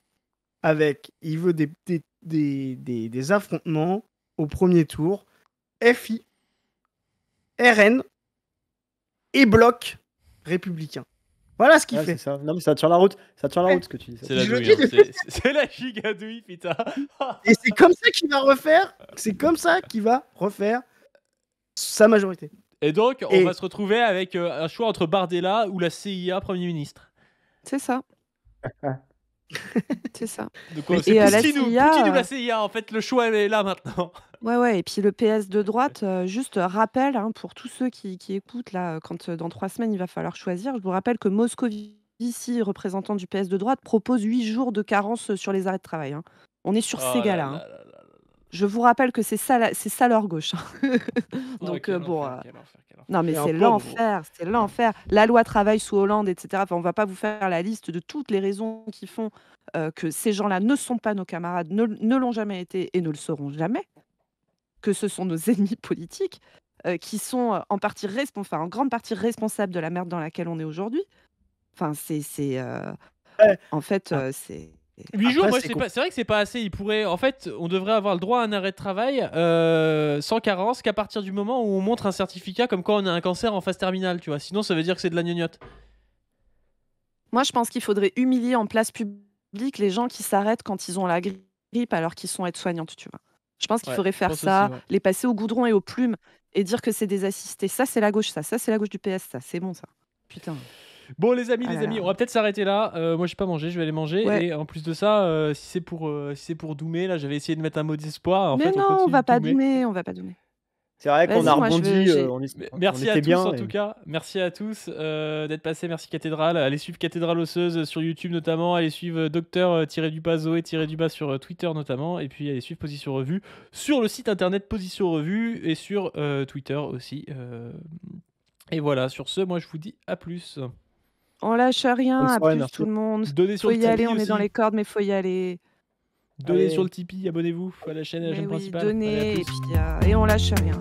avec. Il veut des affrontements au premier tour. FI, RN et bloc républicain. Voilà ce qu'il Ouais, fait. c'est ça. Non, mais ça tient la route. Ça tient la route ce que tu dis. Ça C'est tient la Je le douille, dis hein, depuis- c'est la gigadouille, putain. Et c'est comme ça qu'il va refaire. C'est comme ça qu'il va refaire sa majorité. Et donc, on Et- va se retrouver avec un choix entre Bardella ou la CIA Premier ministre. C'est ça. C'est ça. Donc, c'est Et à la Poutine ou CIA, la CIA, en fait, le choix est là maintenant. Ouais, et puis le PS de droite, juste rappel, hein, pour tous ceux qui écoutent là, quand dans 3 semaines il va falloir choisir, je vous rappelle que Moscovici, représentant du PS de droite, propose 8 jours de carence sur les arrêts de travail. Hein. On est sur Oh ces là gars-là. là Hein. là là là. Je vous rappelle que c'est ça leur gauche. Hein. Oh, Donc quel bon, enfer, quel enfer, quel enfer. non mais Et un c'est pauvre. l'enfer, c'est l'enfer. La loi travail sous Hollande, etc. Enfin, on va pas vous faire la liste de toutes les raisons qui font que ces gens-là ne sont pas nos camarades, ne l'ont jamais été et ne le seront jamais. Que ce sont nos ennemis politiques qui sont en grande partie responsables de la merde dans laquelle on est aujourd'hui. Enfin, Ouais. en fait, c'est 8 jours, Après, moi, c'est c'est vrai que c'est pas assez. En fait, on devrait avoir le droit à un arrêt de travail sans carence qu'à partir du moment où on montre un certificat comme quoi on a un cancer en phase terminale, tu vois. Sinon, ça veut dire que c'est de la gnognotte. Moi, je pense qu'il faudrait humilier en place publique les gens qui s'arrêtent quand ils ont la grippe alors qu'ils sont aides-soignantes, tu vois. Je pense qu'il Ouais, faudrait je faire pense ça, aussi, ouais. les passer au goudron et aux plumes et dire que c'est des assistés. Ça, c'est la gauche, ça c'est la gauche du PS, ça. C'est bon, ça. Putain. Bon, les amis, Ah là là. on va peut-être s'arrêter là. Moi, j'ai pas mangé, je vais aller manger. Ouais. Et en plus de ça, si c'est pour Doumé, là, j'avais essayé de mettre un mot d'espoir. En Mais fait, non, on continue va de pas Doumé. doumer, on va pas doumer. C'est vrai qu'on Vas-y, a moi, rebondi. Mais On merci à était tous bien. en et- tout cas, merci à tous d'être passés, merci Cathédrale, allez suivre Cathédrale Osseuse sur YouTube notamment, allez suivre Docteur-du-bas Zoé-du-bas sur Twitter notamment, et puis allez suivre Position Revue sur le site internet Position Revue et sur Twitter aussi. Et voilà, sur ce, moi je vous dis à plus. On lâche rien, Bonne à soirée, plus merci. tout le monde. Donnez sur Faut le y aller, Tipeee on est dans aussi. les cordes, mais faut y aller. Donnez Allez. sur le Tipeee, abonnez-vous à la chaîne Mais oui, principale. Allez, à donnez, plus. et puis et on lâche rien.